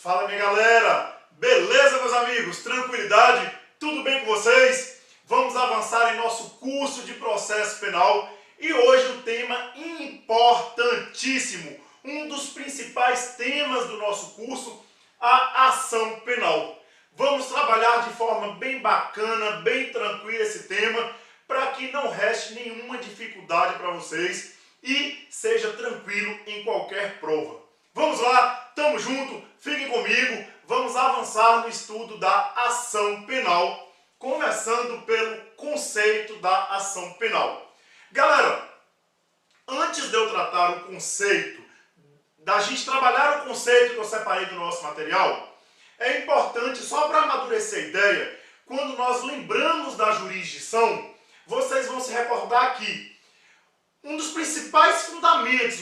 Fala, minha galera! Beleza, meus amigos? Tranquilidade? Tudo bem com vocês? Vamos avançar em nosso curso de processo penal e hoje o tema importantíssimo, um dos principais temas do nosso curso, a ação penal. Vamos trabalhar de forma bem bacana, bem tranquila esse tema, para que não reste nenhuma dificuldade para vocês e seja tranquilo em qualquer prova. Vamos lá, tamo junto, fiquem comigo, vamos avançar no estudo da ação penal, começando pelo conceito da ação penal. Galera, antes de eu tratar o conceito, da gente trabalhar o conceito que eu separei do nosso material, é importante, só para amadurecer a ideia, quando nós lembramos da jurisdição, vocês vão se recordar que um dos principais fundamentos,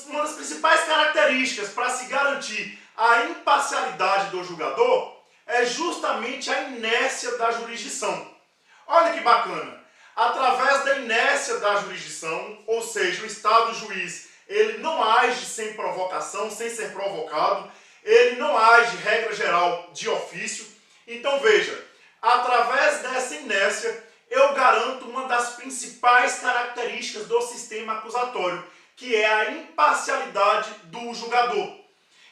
uma das principais características para se garantir a imparcialidade do julgador é justamente a inércia da jurisdição. Olha que bacana! Através da inércia da jurisdição, ou seja, o Estado juiz, ele não age sem provocação, sem ser provocado, ele não age, regra geral, de ofício. Então veja, através dessa inércia, eu garanto uma das principais características do sistema acusatório, que é a imparcialidade do julgador.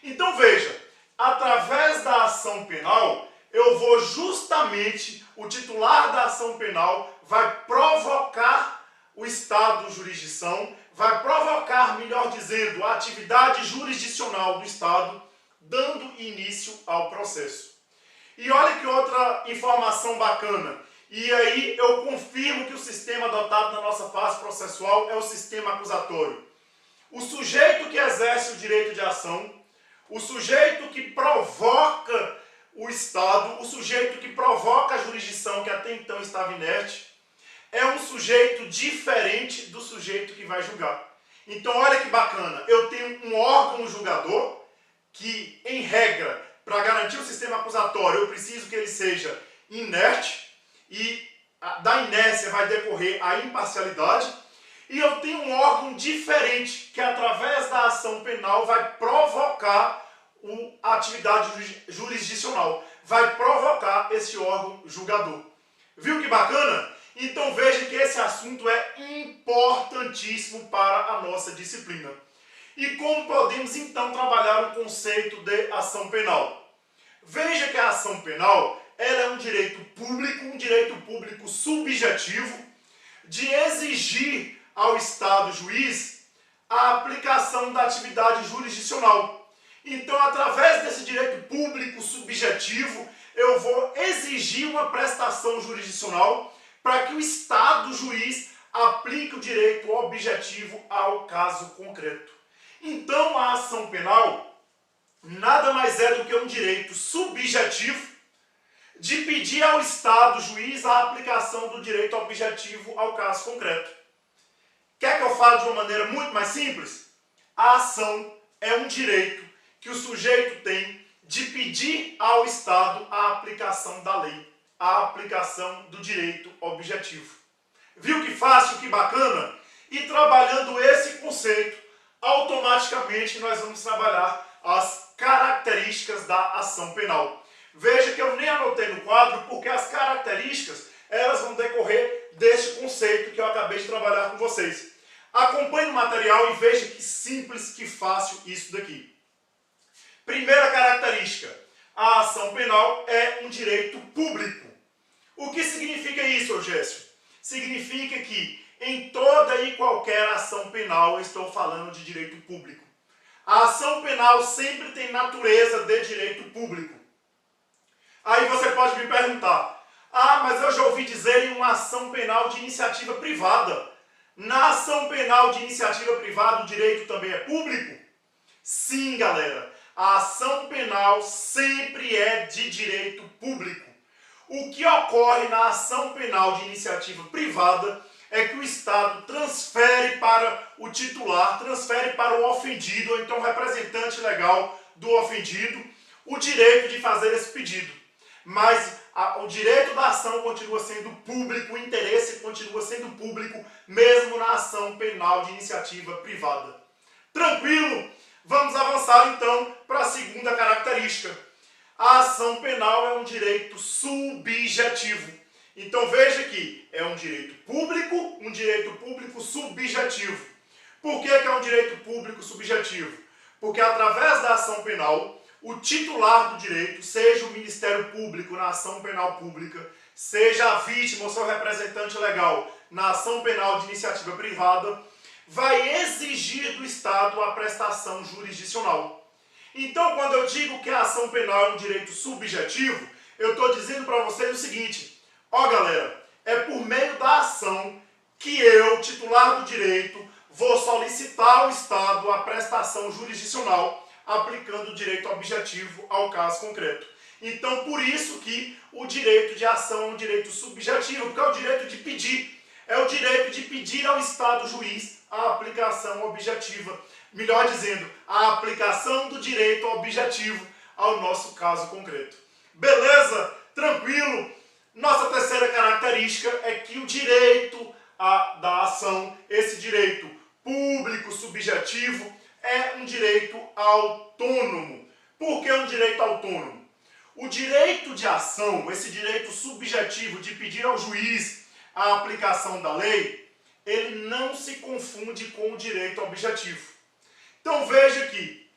Então veja, através da ação penal, eu vou justamente, o titular da ação penal vai provocar o estado de jurisdição, vai provocar, melhor dizendo, a atividade jurisdicional do Estado, dando início ao processo. E olha que outra informação bacana. E aí eu confirmo que o sistema adotado na nossa fase processual é o sistema acusatório. O sujeito que exerce o direito de ação, o sujeito que provoca o Estado, o sujeito que provoca a jurisdição que até então estava inerte, é um sujeito diferente do sujeito que vai julgar. Então olha que bacana, eu tenho um órgão julgador que, em regra, para garantir o sistema acusatório, eu preciso que ele seja inerte, e da inércia vai decorrer a imparcialidade, e eu tenho um órgão diferente que através da ação penal vai provocar a atividade jurisdicional, vai provocar esse órgão julgador. Viu que bacana? Então veja que esse assunto é importantíssimo para a nossa disciplina. E como podemos então trabalhar o conceito de ação penal? Veja que a ação penal ela é um direito público subjetivo, de exigir ao Estado juiz a aplicação da atividade jurisdicional. Então, através desse direito público subjetivo, eu vou exigir uma prestação jurisdicional para que o Estado juiz aplique o direito objetivo ao caso concreto. Então, a ação penal nada mais é do que um direito subjetivo de pedir ao Estado juiz a aplicação do direito objetivo ao caso concreto. Quer que eu fale de uma maneira muito mais simples? A ação é um direito que o sujeito tem de pedir ao Estado a aplicação da lei, a aplicação do direito objetivo. Viu que fácil, que bacana? E trabalhando esse conceito, automaticamente nós vamos trabalhar as características da ação penal. Veja que eu nem anotei no quadro, porque as características elas vão decorrer deste conceito que eu acabei de trabalhar com vocês. Acompanhe o material e veja que simples, que fácil isso daqui. Primeira característica, a ação penal é um direito público. O que significa isso, Eugésio? Significa que em toda e qualquer ação penal eu estou falando de direito público. A ação penal sempre tem natureza de direito público. Aí você pode me perguntar, mas eu já ouvi dizer em uma ação penal de iniciativa privada. Na ação penal de iniciativa privada o direito também é público? Sim, galera. A ação penal sempre é de direito público. O que ocorre na ação penal de iniciativa privada é que o Estado transfere para o titular, transfere para o ofendido, ou então representante legal do ofendido, o direito de fazer esse pedido. Mas o direito da ação continua sendo público, o interesse continua sendo público, mesmo na ação penal de iniciativa privada. Tranquilo? Vamos avançar então para a segunda característica. A ação penal é um direito subjetivo. Então veja que é um direito público subjetivo. Por que é um direito público subjetivo? Porque através da ação penal, o titular do direito, seja o Ministério Público na ação penal pública, seja a vítima ou seu representante legal na ação penal de iniciativa privada, vai exigir do Estado a prestação jurisdicional. Então, quando eu digo que a ação penal é um direito subjetivo, eu estou dizendo para vocês o seguinte: ó galera, é por meio da ação que eu, titular do direito, vou solicitar ao Estado a prestação jurisdicional aplicando o direito objetivo ao caso concreto. Então, por isso que o direito de ação é um direito subjetivo, porque é o direito de pedir. É o direito de pedir ao Estado juiz a aplicação objetiva. Melhor dizendo, a aplicação do direito objetivo ao nosso caso concreto. Beleza? Tranquilo? Nossa terceira característica é que o direito da ação, esse direito público subjetivo, é um direito autônomo. Por que um direito autônomo? O direito de ação, esse direito subjetivo de pedir ao juiz a aplicação da lei, ele não se confunde com o direito objetivo. Então veja que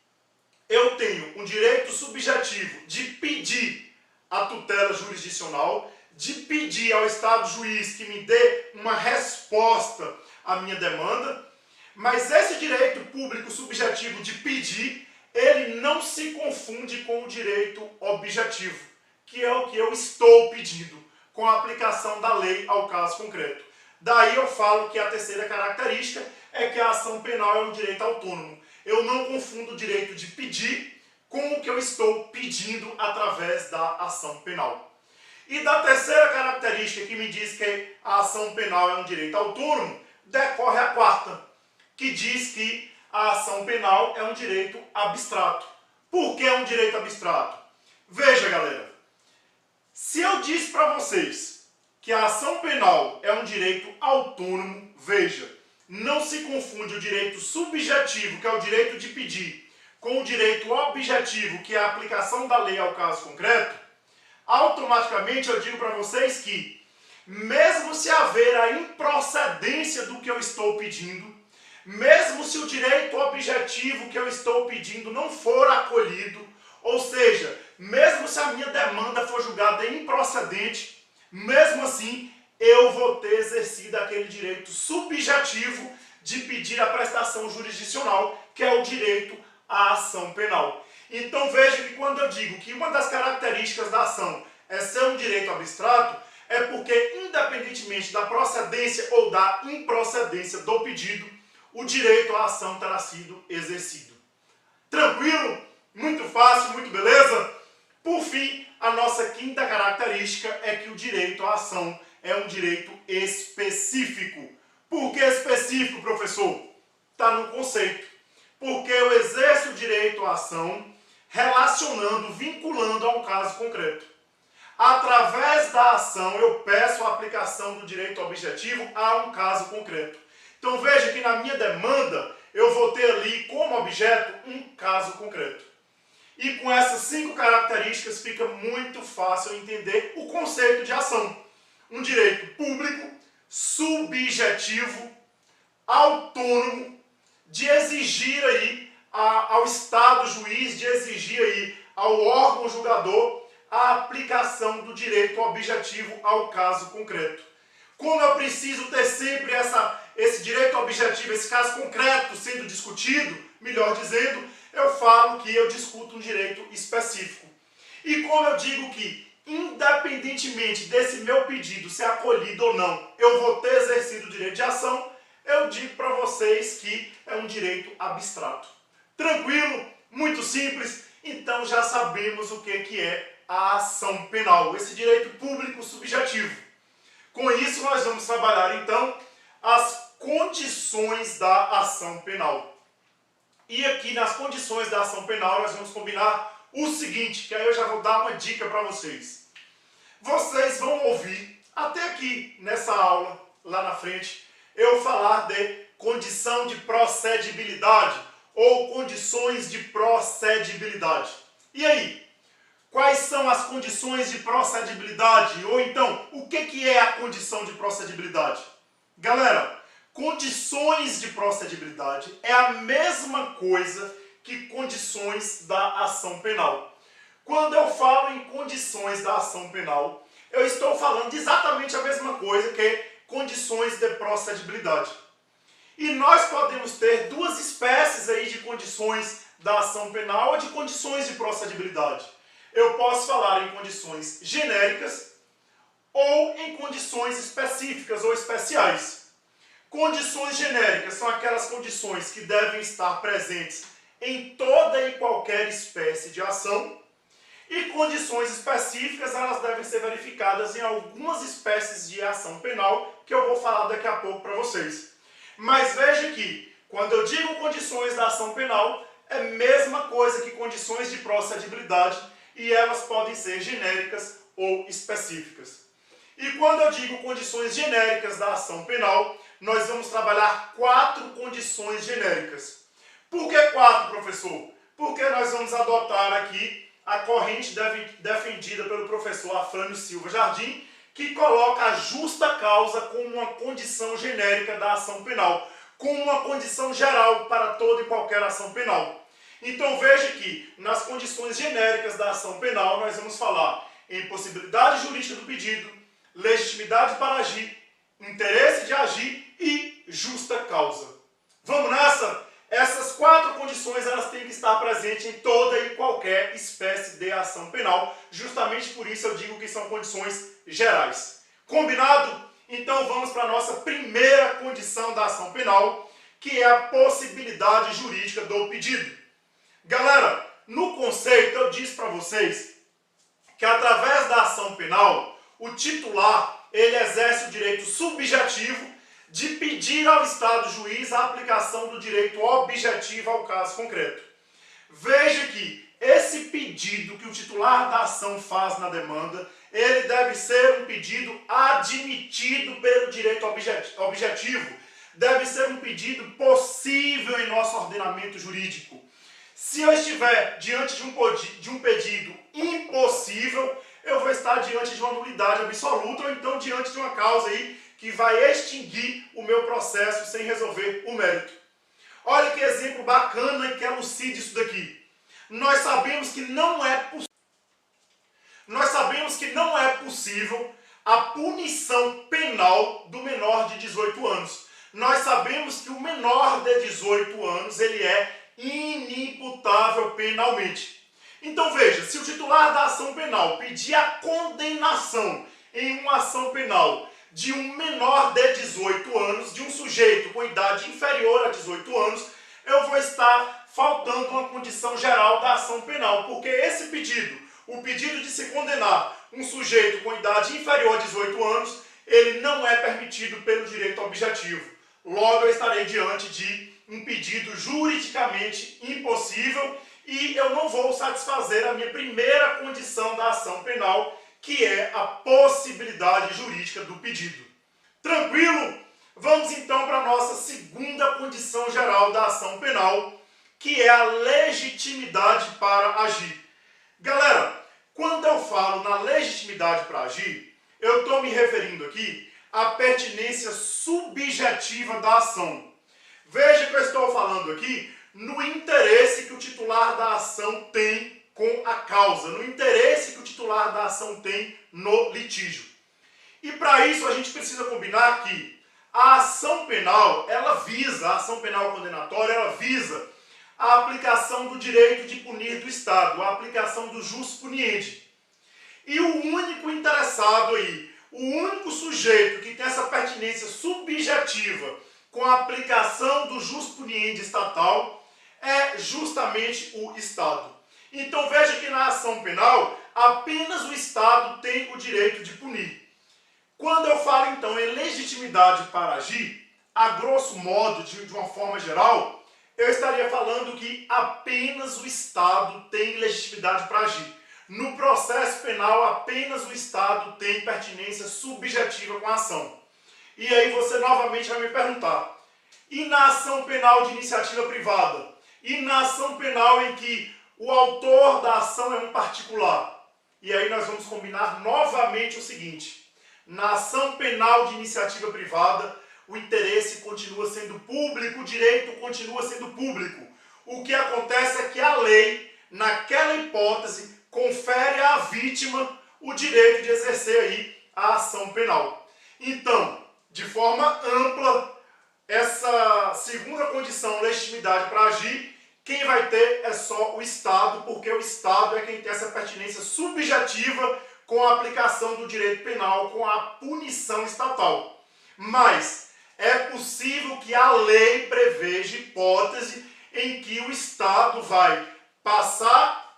eu tenho um direito subjetivo de pedir a tutela jurisdicional, de pedir ao Estado juiz que me dê uma resposta à minha demanda, mas esse direito público subjetivo de pedir, ele não se confunde com o direito objetivo, que é o que eu estou pedindo, com a aplicação da lei ao caso concreto. Daí eu falo que a terceira característica é que a ação penal é um direito autônomo. Eu não confundo o direito de pedir com o que eu estou pedindo através da ação penal. E da terceira característica que me diz que a ação penal é um direito autônomo, decorre a quarta, que diz que a ação penal é um direito abstrato. Por que é um direito abstrato? Veja, galera, se eu disse para vocês que a ação penal é um direito autônomo, veja, não se confunde o direito subjetivo, que é o direito de pedir, com o direito objetivo, que é a aplicação da lei ao caso concreto, automaticamente eu digo para vocês que, mesmo se haver a improcedência do que eu estou pedindo, mesmo se o direito objetivo que eu estou pedindo não for acolhido, ou seja, mesmo se a minha demanda for julgada improcedente, mesmo assim eu vou ter exercido aquele direito subjetivo de pedir a prestação jurisdicional, que é o direito à ação penal. Então veja que quando eu digo que uma das características da ação é ser um direito abstrato, é porque independentemente da procedência ou da improcedência do pedido, o direito à ação terá sido exercido. Tranquilo? Muito fácil, muito beleza? Por fim, a nossa quinta característica é que o direito à ação é um direito específico. Por que específico, professor? Está no conceito. Porque eu exerço o direito à ação relacionando, vinculando a um caso concreto. Através da ação, eu peço a aplicação do direito objetivo a um caso concreto. Então veja que na minha demanda eu vou ter ali como objeto um caso concreto. E com essas 5 características fica muito fácil entender o conceito de ação. Um direito público, subjetivo, autônomo, de exigir aí ao Estado juiz, de exigir aí ao órgão julgador a aplicação do direito objetivo ao caso concreto. Como eu preciso ter sempre esse direito objetivo, esse caso concreto sendo discutido, melhor dizendo, eu falo que eu discuto um direito específico. E como eu digo que, independentemente desse meu pedido ser acolhido ou não, eu vou ter exercido o direito de ação, eu digo para vocês que é um direito abstrato. Tranquilo? Muito simples? Então já sabemos o que é a ação penal, esse direito público subjetivo. Com isso, nós vamos trabalhar, então, as condições da ação penal. E aqui, nas condições da ação penal, nós vamos combinar o seguinte, que aí eu já vou dar uma dica para vocês. Vocês vão ouvir, até aqui, nessa aula, lá na frente, eu falar de condição de procedibilidade, ou condições de procedibilidade. E aí? Quais são as condições de procedibilidade? Ou então, o que é a condição de procedibilidade? Galera, condições de procedibilidade é a mesma coisa que condições da ação penal. Quando eu falo em condições da ação penal, eu estou falando de exatamente a mesma coisa que condições de procedibilidade. E nós podemos ter duas espécies aí de condições da ação penal ou de condições de procedibilidade. Eu posso falar em condições genéricas ou em condições específicas ou especiais. Condições genéricas são aquelas condições que devem estar presentes em toda e qualquer espécie de ação. E condições específicas, elas devem ser verificadas em algumas espécies de ação penal, que eu vou falar daqui a pouco para vocês. Mas veja que, quando eu digo condições da ação penal, é a mesma coisa que condições de procedibilidade, e elas podem ser genéricas ou específicas. E quando eu digo condições genéricas da ação penal, nós vamos trabalhar 4 condições genéricas. Por que 4, professor? Porque nós vamos adotar aqui a corrente defendida pelo professor Afrânio Silva Jardim, que coloca a justa causa como uma condição genérica da ação penal, como uma condição geral para toda e qualquer ação penal. Então veja que nas condições genéricas da ação penal nós vamos falar em possibilidade jurídica do pedido, legitimidade para agir, interesse de agir e justa causa. Vamos nessa? Essas 4 condições elas têm que estar presentes em toda e qualquer espécie de ação penal. Justamente por isso eu digo que são condições gerais. Combinado? Então vamos para a nossa primeira condição da ação penal, que é a possibilidade jurídica do pedido. Galera, no conceito eu disse para vocês que através da ação penal, o titular ele exerce o direito subjetivo de pedir ao Estado juiz a aplicação do direito objetivo ao caso concreto. Veja que esse pedido que o titular da ação faz na demanda, ele deve ser um pedido admitido pelo direito objetivo, deve ser um pedido possível em nosso ordenamento jurídico. Se eu estiver diante de um pedido impossível, eu vou estar diante de uma nulidade absoluta ou então diante de uma causa aí que vai extinguir o meu processo sem resolver o mérito. Olha que exemplo bacana e que elucida isso daqui. Nós sabemos que não é possível a punição penal do menor de 18 anos. Nós sabemos que o menor de 18 anos ele é inimputável penalmente. Então veja, se o titular da ação penal pedir a condenação em uma ação penal de um menor de 18 anos, de um sujeito com idade inferior a 18 anos, eu vou estar faltando uma condição geral da ação penal, porque esse pedido, o pedido de se condenar um sujeito com idade inferior a 18 anos, ele não é permitido pelo direito objetivo. Logo, eu estarei diante de um pedido juridicamente impossível e eu não vou satisfazer a minha primeira condição da ação penal, que é a possibilidade jurídica do pedido. Tranquilo? Vamos então para a nossa segunda condição geral da ação penal, que é a legitimidade para agir. Galera, quando eu falo na legitimidade para agir, eu estou me referindo aqui à pertinência subjetiva da ação. Veja que eu estou falando aqui no interesse que o titular da ação tem com a causa, no interesse que o titular da ação tem no litígio. E para isso a gente precisa combinar que a ação penal, a ação penal condenatória, ela visa a aplicação do direito de punir do Estado, a aplicação do jus puniendi. E o único interessado aí, o único sujeito que tem essa pertinência subjetiva com a aplicação do jus puniendi estatal é justamente o Estado. Então veja que na ação penal, apenas o Estado tem o direito de punir. Quando eu falo então em legitimidade para agir, a grosso modo, de uma forma geral, eu estaria falando que apenas o Estado tem legitimidade para agir. No processo penal, apenas o Estado tem pertinência subjetiva com a ação. E aí você novamente vai me perguntar, e na ação penal de iniciativa privada? e na ação penal em que o autor da ação é um particular. E aí nós vamos combinar novamente o seguinte: na ação penal de iniciativa privada, o interesse continua sendo público, o direito continua sendo público. O que acontece é que a lei, naquela hipótese, confere à vítima o direito de exercer aí a ação penal. Então, de forma ampla, essa segunda condição, legitimidade para agir, quem vai ter é só o Estado, porque o Estado é quem tem essa pertinência subjetiva com a aplicação do direito penal, com a punição estatal. Mas é possível que a lei preveja hipótese em que o Estado vai passar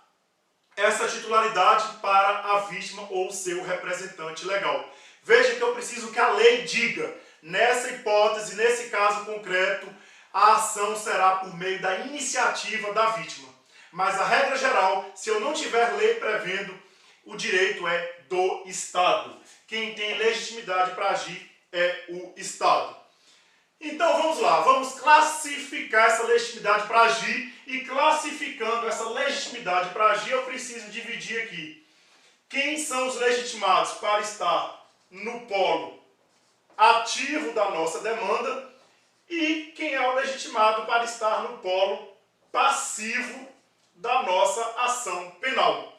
essa titularidade para a vítima ou seu representante legal. Veja que eu preciso que a lei diga, nessa hipótese, nesse caso concreto, a ação será por meio da iniciativa da vítima. Mas a regra geral, se eu não tiver lei prevendo, o direito é do Estado. Quem tem legitimidade para agir é o Estado. Então vamos lá, vamos classificar essa legitimidade para agir, e classificando essa legitimidade para agir, eu preciso dividir aqui quem são os legitimados para estar no polo ativo da nossa demanda e quem é o legitimado para estar no polo passivo da nossa ação penal.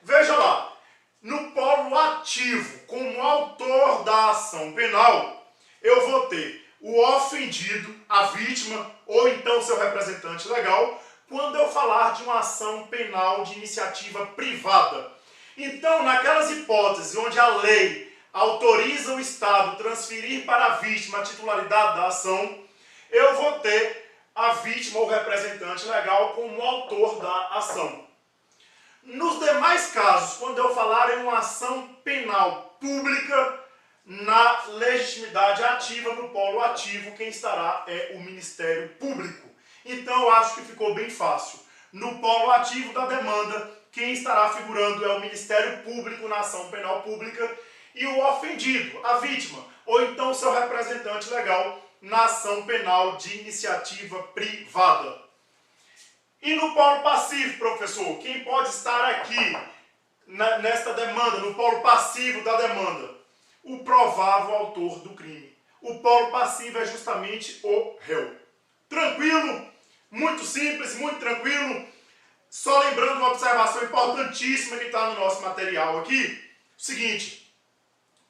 Veja lá, no polo ativo, como autor da ação penal, eu vou ter o ofendido, a vítima, ou então seu representante legal, quando eu falar de uma ação penal de iniciativa privada. Então, naquelas hipóteses onde a lei autoriza o Estado a transferir para a vítima a titularidade da ação, eu vou ter a vítima ou representante legal como autor da ação. Nos demais casos, quando eu falar em uma ação penal pública, na legitimidade ativa, no polo ativo, quem estará é o Ministério Público. Então eu acho que ficou bem fácil. No polo ativo da demanda, quem estará figurando é o Ministério Público na ação penal pública e o ofendido, a vítima, ou então seu representante legal na ação penal de iniciativa privada. E no polo passivo, professor, quem pode estar aqui nesta demanda, no polo passivo da demanda? O provável autor do crime. O polo passivo é justamente o réu. Tranquilo? Muito simples, muito tranquilo. Só lembrando uma observação importantíssima que está no nosso material aqui. O seguinte,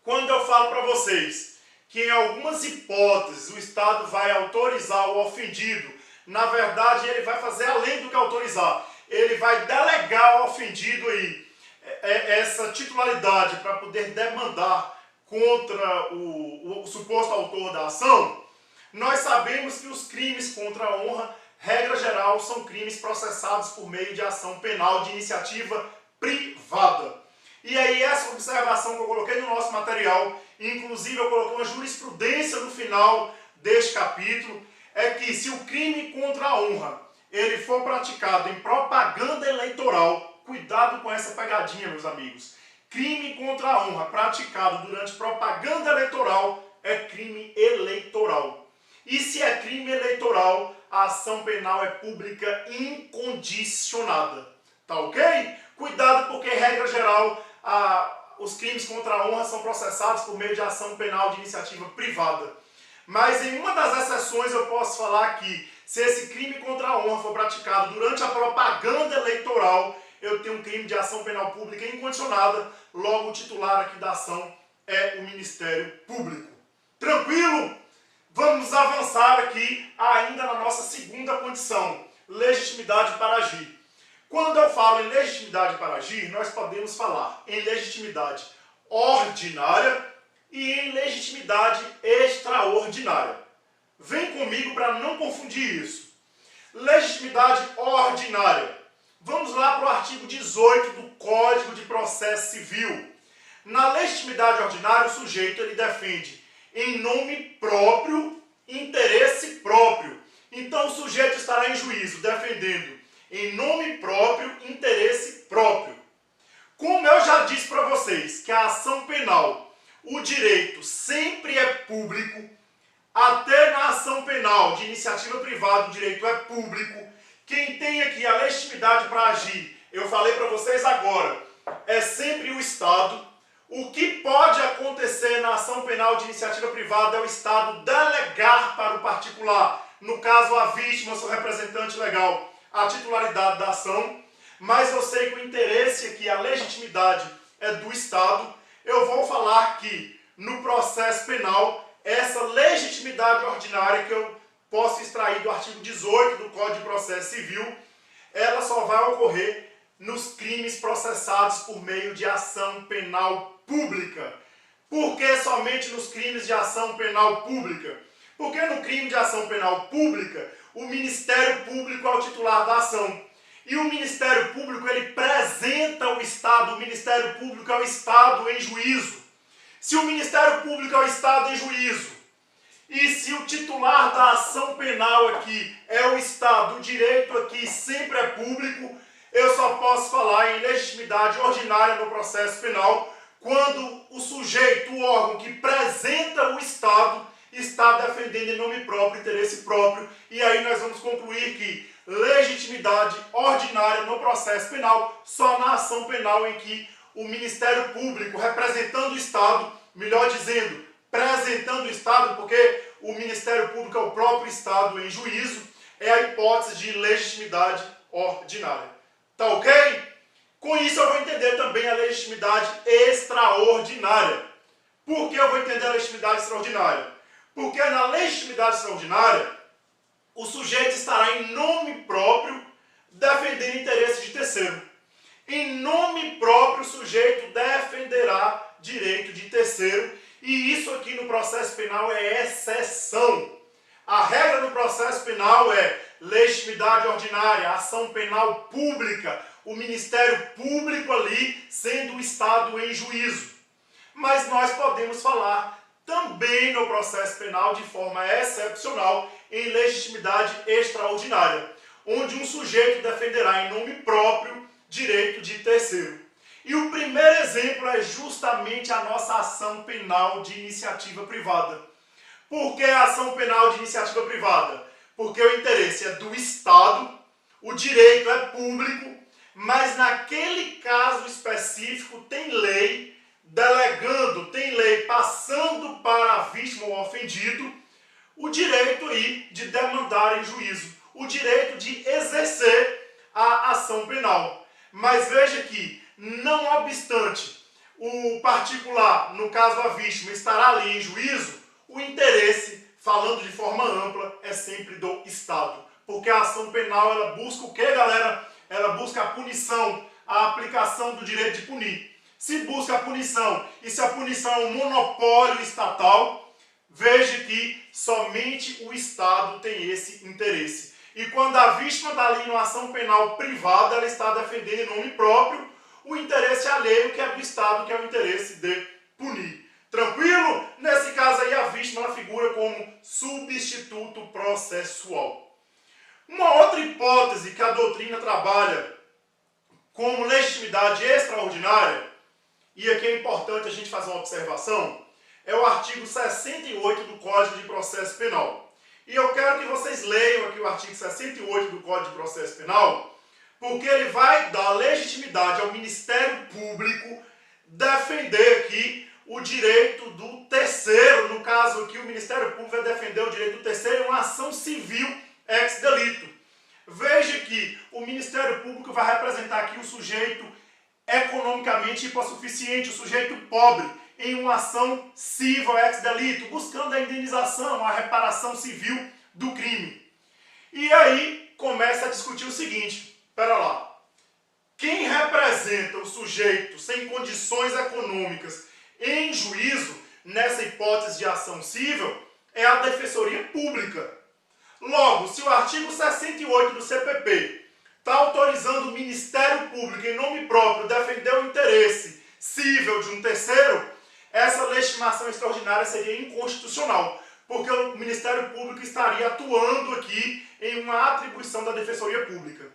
quando eu falo para vocês que em algumas hipóteses o Estado vai autorizar o ofendido, na verdade ele vai fazer além do que autorizar. Ele vai delegar ao ofendido aí essa titularidade para poder demandar contra o suposto autor da ação. Nós sabemos que os crimes contra a honra, regra geral, são crimes processados por meio de ação penal de iniciativa privada. E aí essa observação que eu coloquei no nosso material, inclusive eu coloquei uma jurisprudência no final deste capítulo, é que se o crime contra a honra ele for praticado em propaganda eleitoral, cuidado com essa pegadinha, meus amigos. Crime contra a honra praticado durante propaganda eleitoral é crime eleitoral. E se é crime eleitoral, a ação penal é pública incondicionada. Tá ok? Cuidado porque, regra geral, os crimes contra a honra são processados por meio de ação penal de iniciativa privada. Mas em uma das exceções eu posso falar que, se esse crime contra a honra for praticado durante a propaganda eleitoral, eu tenho um crime de ação penal pública incondicionada, logo o titular aqui da ação é o Ministério Público. Tranquilo? Vamos avançar aqui ainda na nossa segunda condição, legitimidade para agir. Quando eu falo em legitimidade para agir, nós podemos falar em legitimidade ordinária e em legitimidade extraordinária. Vem comigo para não confundir isso. Legitimidade ordinária. Vamos lá para o artigo 18 do Código de Processo Civil. Na legitimidade ordinária, o sujeito ele defende em nome próprio, interesse próprio. Então o sujeito estará em juízo defendendo em nome próprio, interesse próprio. Como eu já disse para vocês que a ação penal, o direito sempre é público, até na ação penal de iniciativa privada o direito é público. quem tem aqui a legitimidade para agir, eu falei para vocês agora, é sempre o Estado. O que pode acontecer na ação penal de iniciativa privada é o Estado delegar para o particular, no caso a vítima, seu representante legal, a titularidade da ação, mas eu sei que o interesse aqui, a legitimidade é do Estado. Eu vou falar que no processo penal, essa legitimidade ordinária que eu posso extrair do artigo 18 do Código de Processo Civil, ela só vai ocorrer nos crimes processados por meio de ação penal pública. Por que somente nos crimes de ação penal pública? Porque no crime de ação penal pública, o Ministério Público é o titular da ação. E o Ministério Público, ele apresenta o Estado, o Ministério Público é o Estado em juízo. Se o Ministério Público é o Estado em juízo, e se o titular da ação penal aqui é o Estado, o direito aqui sempre é público, eu só posso falar em legitimidade ordinária no processo penal quando o sujeito, o órgão que apresenta o Estado, está defendendo em nome próprio, interesse próprio, e aí nós vamos concluir que legitimidade ordinária no processo penal só na ação penal em que o Ministério Público, representando o Estado, melhor dizendo, apresentando o Estado, porque o Ministério Público é o próprio Estado em juízo, é a hipótese de legitimidade ordinária. Tá ok? Com isso eu vou entender também a legitimidade extraordinária. Por que eu vou entender a legitimidade extraordinária? Porque na legitimidade extraordinária, o sujeito estará em nome próprio defendendo interesse de terceiro. Em nome próprio, o sujeito defenderá direito de terceiro, e isso aqui no processo penal é exceção. A regra no processo penal é legitimidade ordinária, ação penal pública, o Ministério Público ali sendo o Estado em juízo. Mas nós podemos falar também no processo penal de forma excepcional em legitimidade extraordinária, onde um sujeito defenderá em nome próprio direito de terceiro. E o primeiro exemplo é justamente a nossa ação penal de iniciativa privada. Por que a ação penal de iniciativa privada? Porque o interesse é do Estado, o direito é público, mas naquele caso específico tem lei delegando, tem lei passando para a vítima ou ofendido o direito aí de demandar em juízo, o direito de exercer a ação penal. Mas veja que, não obstante o particular, no caso a vítima, estará ali em juízo, o interesse, falando de forma ampla, é sempre do Estado. Porque a ação penal, ela busca o quê, galera? Ela busca a punição, a aplicação do direito de punir. Se busca a punição, e se a punição é um monopólio estatal, veja que somente o Estado tem esse interesse. E quando a vítima está ali numa ação penal privada, ela está defendendo em nome próprio o interesse alheio, que é do Estado, que é o interesse de punir. Tranquilo? Nesse caso aí, a vítima ela figura como substituto processual. Uma outra hipótese que a doutrina trabalha como legitimidade extraordinária, e aqui é importante a gente fazer uma observação, é o artigo 68 do Código de Processo Penal. E eu quero que vocês leiam aqui o artigo 68 do Código de Processo Penal, porque ele vai dar legitimidade ao Ministério Público defender aqui o direito do terceiro. No caso aqui, o Ministério Público vai defender o direito do terceiro em uma ação civil ex delito. Veja que o Ministério Público vai representar aqui o sujeito economicamente hipossuficiente, o sujeito pobre, em uma ação civil ex delito, buscando a indenização, a reparação civil do crime. E aí começa a discutir o seguinte, espera lá, quem representa o sujeito sem condições econômicas em juízo, nessa hipótese de ação civil, é a Defensoria Pública. Logo, se o artigo 68 do CPP está autorizando o Ministério Público, em nome próprio, defender o interesse civil de um terceiro, essa legitimação extraordinária seria inconstitucional, porque o Ministério Público estaria atuando aqui em uma atribuição da Defensoria Pública.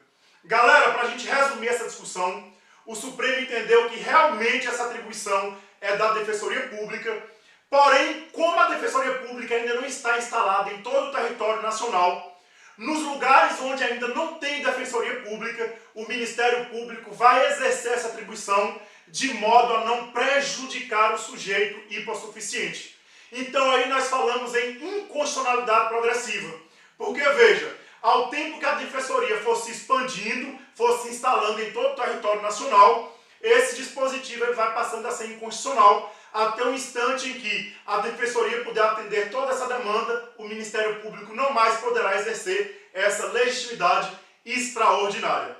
Galera, para a gente resumir essa discussão, o Supremo entendeu que realmente essa atribuição é da Defensoria Pública, porém, como a Defensoria Pública ainda não está instalada em todo o território nacional, Nos lugares onde ainda não tem defensoria pública, o Ministério Público vai exercer essa atribuição de modo a não prejudicar o sujeito hipossuficiente. Então aí nós falamos em inconstitucionalidade progressiva. Porque, veja, ao tempo que a defensoria fosse expandindo, fosse se instalando em todo o território nacional, esse dispositivo ele vai passando a ser inconstitucional até o instante em que a defensoria puder atender toda essa demanda, o Ministério Público não mais poderá exercer essa legitimidade extraordinária.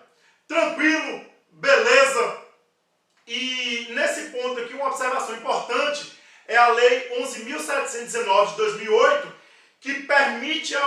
Tranquilo? Beleza? E nesse ponto aqui, uma observação importante é a Lei 11.719 de 2008, que permite a...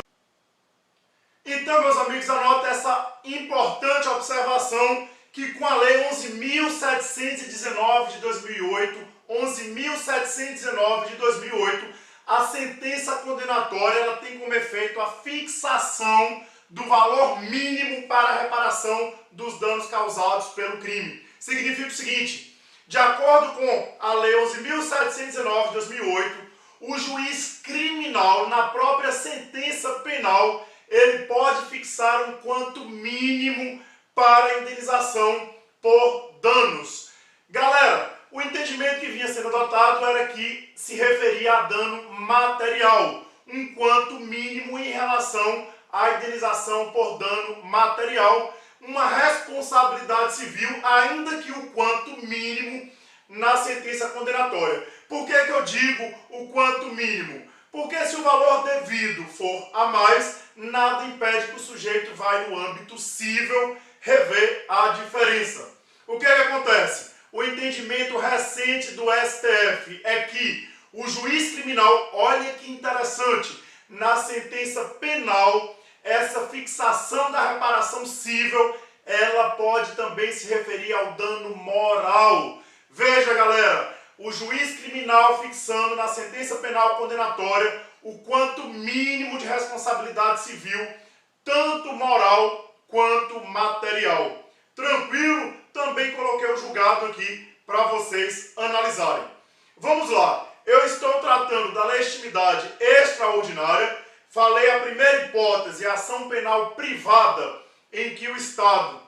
Então, meus amigos, anota essa importante observação que com a Lei 11.719 de 2008, 11.719 de 2008, a sentença condenatória ela tem como efeito a fixação do valor mínimo para a reparação dos danos causados pelo crime. Significa o seguinte: de acordo com a Lei 11.719 de 2008, o juiz criminal, na própria sentença penal, ele pode fixar um quanto mínimo para a indenização por danos. Galera, o entendimento que vinha sendo adotado era que se referia a dano material, um quanto mínimo em relação à indenização por dano material, uma responsabilidade civil, ainda que o quanto mínimo na sentença condenatória. Por que eu digo o quanto mínimo? Porque se o valor devido for a mais, nada impede que o sujeito vá no âmbito cível rever a diferença. O que acontece? O entendimento recente do STF é que o juiz criminal, olha que interessante, na sentença penal, essa fixação da reparação cível, ela pode também se referir ao dano moral. Veja, galera, o juiz criminal fixando na sentença penal condenatória o quanto mínimo de responsabilidade civil, tanto moral quanto material. Tranquilo? Também coloquei o julgado aqui para vocês analisarem. Vamos lá. Eu estou tratando da legitimidade extraordinária. Falei a primeira hipótese, a ação penal privada, em que o Estado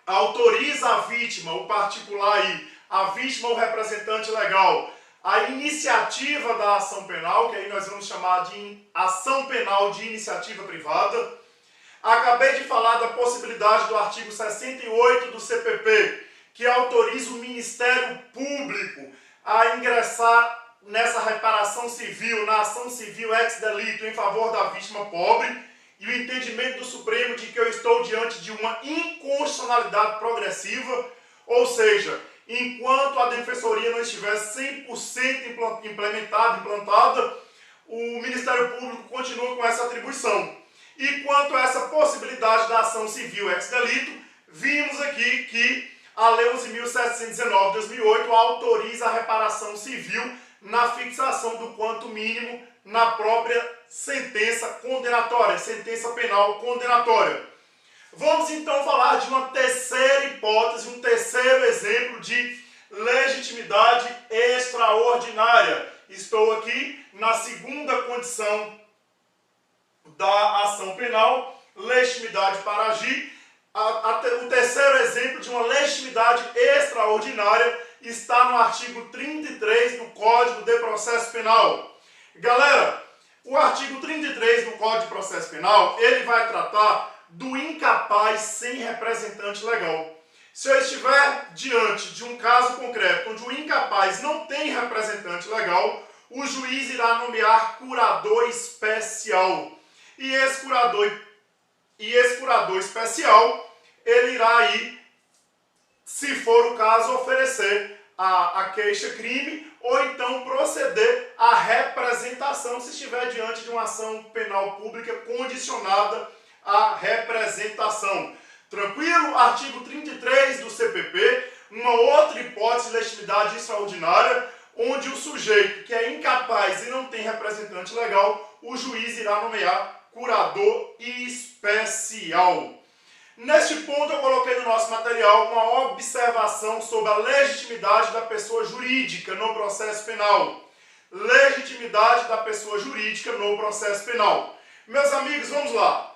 autoriza a vítima, o particular aí, a vítima ou representante legal, a iniciativa da ação penal, que aí nós vamos chamar de ação penal de iniciativa privada. Acabei de falar da possibilidade do artigo 68 do CPP, que autoriza o Ministério Público a ingressar nessa reparação civil, na ação civil ex delito em favor da vítima pobre, e o entendimento do Supremo de que eu estou diante de uma inconstitucionalidade progressiva, ou seja, enquanto a Defensoria não estiver 100% implantada, o Ministério Público continua com essa atribuição. E quanto a essa possibilidade da ação civil ex delito, vimos aqui que a Lei 11.719 de 2008 autoriza a reparação civil na fixação do quanto mínimo na própria sentença condenatória, sentença penal condenatória. Vamos então falar de uma terceira hipótese, um terceiro exemplo de legitimidade extraordinária. Estou aqui na segunda condição da ação penal, legitimidade para agir. O terceiro exemplo de uma legitimidade extraordinária está no artigo 33 do Código de Processo Penal. Galera, o artigo 33 do Código de Processo Penal, ele vai tratar do incapaz sem representante legal. Se eu estiver diante de um caso concreto onde o incapaz não tem representante legal, o juiz irá nomear curador especial. E esse curador especial, ele irá aí, se for o caso, oferecer a queixa-crime ou então proceder à representação se estiver diante de uma ação penal pública condicionada à representação. Tranquilo? Artigo 33 do CPP, uma outra hipótese de legitimidade extraordinária, onde o sujeito que é incapaz e não tem representante legal, o juiz irá nomear curador especial. Neste ponto eu coloquei no nosso material uma observação sobre a legitimidade da pessoa jurídica no processo penal. Legitimidade da pessoa jurídica no processo penal. Meus amigos, vamos lá.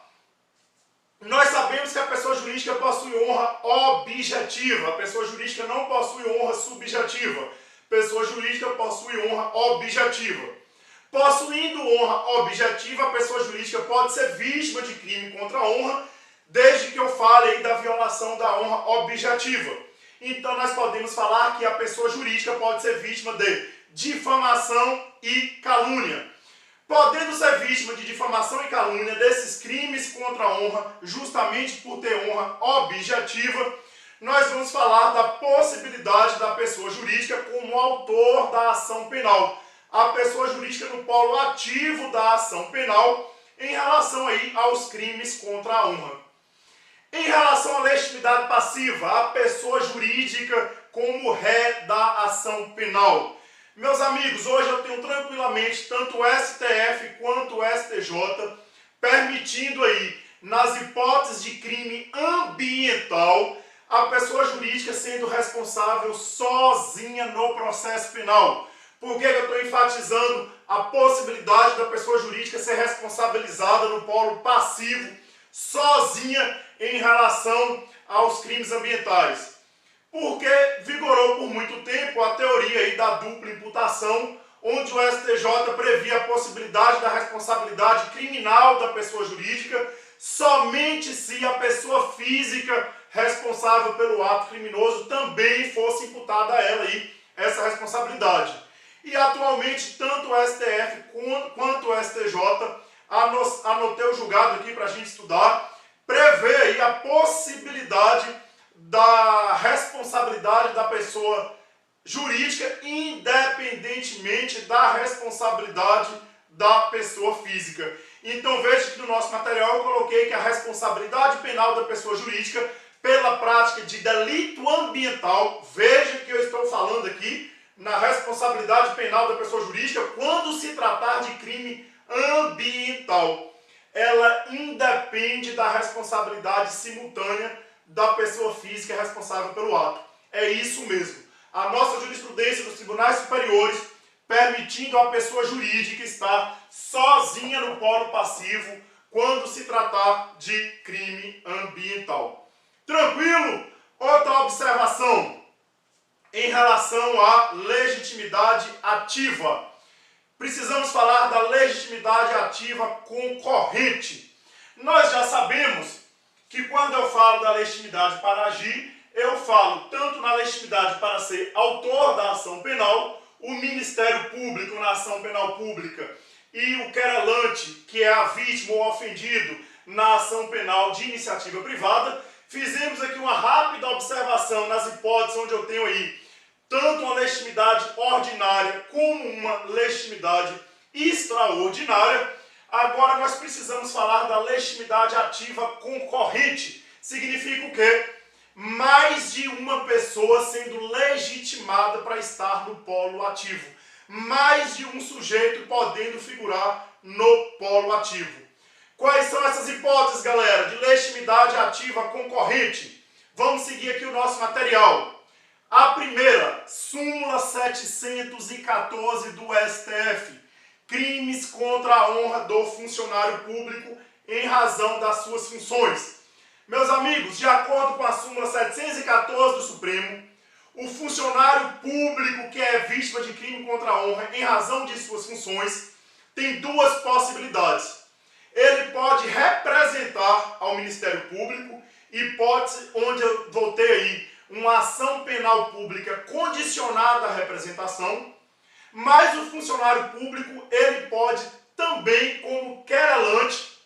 Nós sabemos que a pessoa jurídica possui honra objetiva, a pessoa jurídica não possui honra subjetiva. Pessoa jurídica possui honra objetiva. Possuindo honra objetiva, a pessoa jurídica pode ser vítima de crime contra a honra, desde que eu fale aí da violação da honra objetiva. Então nós podemos falar que a pessoa jurídica pode ser vítima de difamação e calúnia. Podendo ser vítima de difamação e calúnia desses crimes contra a honra, justamente por ter honra objetiva, nós vamos falar da possibilidade da pessoa jurídica como autor da ação penal. A pessoa jurídica no polo ativo da ação penal em relação aí aos crimes contra a honra. Em relação à legitimidade passiva, a pessoa jurídica como ré da ação penal. Meus amigos, hoje eu tenho tranquilamente tanto o STF quanto o STJ permitindo aí, nas hipóteses de crime ambiental, a pessoa jurídica sendo responsável sozinha no processo penal. Por que eu estou enfatizando a possibilidade da pessoa jurídica ser responsabilizada no polo passivo, sozinha em relação aos crimes ambientais? Porque vigorou por muito tempo a teoria aí da dupla imputação, onde o STJ previa a possibilidade da responsabilidade criminal da pessoa jurídica somente se a pessoa física responsável pelo ato criminoso também fosse imputada a ela aí essa responsabilidade. E atualmente tanto o STF quanto o STJ, anotei o julgado aqui para a gente estudar, prevê aí a possibilidade da responsabilidade da pessoa jurídica independentemente da responsabilidade da pessoa física. Então veja que no nosso material eu coloquei que a responsabilidade penal da pessoa jurídica pela prática de delito ambiental, veja que eu estou falando aqui na responsabilidade penal da pessoa jurídica quando se tratar de crime ambiental. Ela independe da responsabilidade simultânea da pessoa física responsável pelo ato. É isso mesmo. A nossa jurisprudência dos tribunais superiores permitindo a pessoa jurídica estar sozinha no polo passivo quando se tratar de crime ambiental. Tranquilo? Outra observação em relação à legitimidade ativa. Precisamos falar da legitimidade ativa concorrente. Nós já sabemos que quando eu falo da legitimidade para agir, eu falo tanto na legitimidade para ser autor da ação penal, o Ministério Público na ação penal pública e o querelante, que é a vítima ou ofendido, na ação penal de iniciativa privada. Fizemos aqui uma rápida observação nas hipóteses onde eu tenho aí tanto uma legitimidade ordinária como uma legitimidade extraordinária. Agora nós precisamos falar da legitimidade ativa concorrente. Significa o quê? Mais de uma pessoa sendo legitimada para estar no polo ativo. Mais de um sujeito podendo figurar no polo ativo. Quais são essas hipóteses, galera, de legitimidade ativa concorrente? Vamos seguir aqui o nosso material. A primeira, súmula 714 do STF. Crimes contra a honra do funcionário público em razão das suas funções. Meus amigos, de acordo com a súmula 714 do Supremo, o funcionário público que é vítima de crime contra a honra em razão de suas funções tem duas possibilidades. Ele pode representar ao Ministério Público, hipótese onde eu vou ter aí uma ação penal pública condicionada à representação, mas o funcionário público ele pode também, como querelante,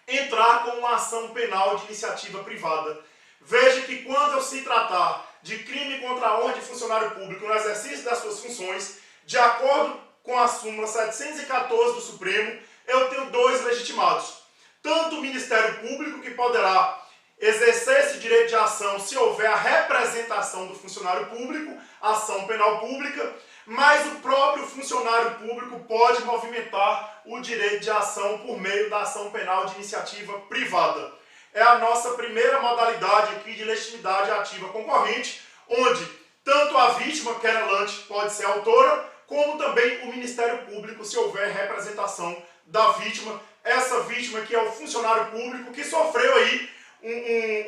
entrar com uma ação penal de iniciativa privada. Veja que quando eu se tratar de crime contra a honra de funcionário público no exercício das suas funções, de acordo com a súmula 714 do Supremo, eu tenho dois legitimados. Tanto o Ministério Público, que poderá exercer esse direito de ação se houver a representação do funcionário público, ação penal pública, mas o próprio funcionário público pode movimentar o direito de ação por meio da ação penal de iniciativa privada. É a nossa primeira modalidade aqui de legitimidade ativa concorrente, onde tanto a vítima querelante pode ser autora, como também o Ministério Público, se houver representação da vítima. essa vítima que é o funcionário público que sofreu aí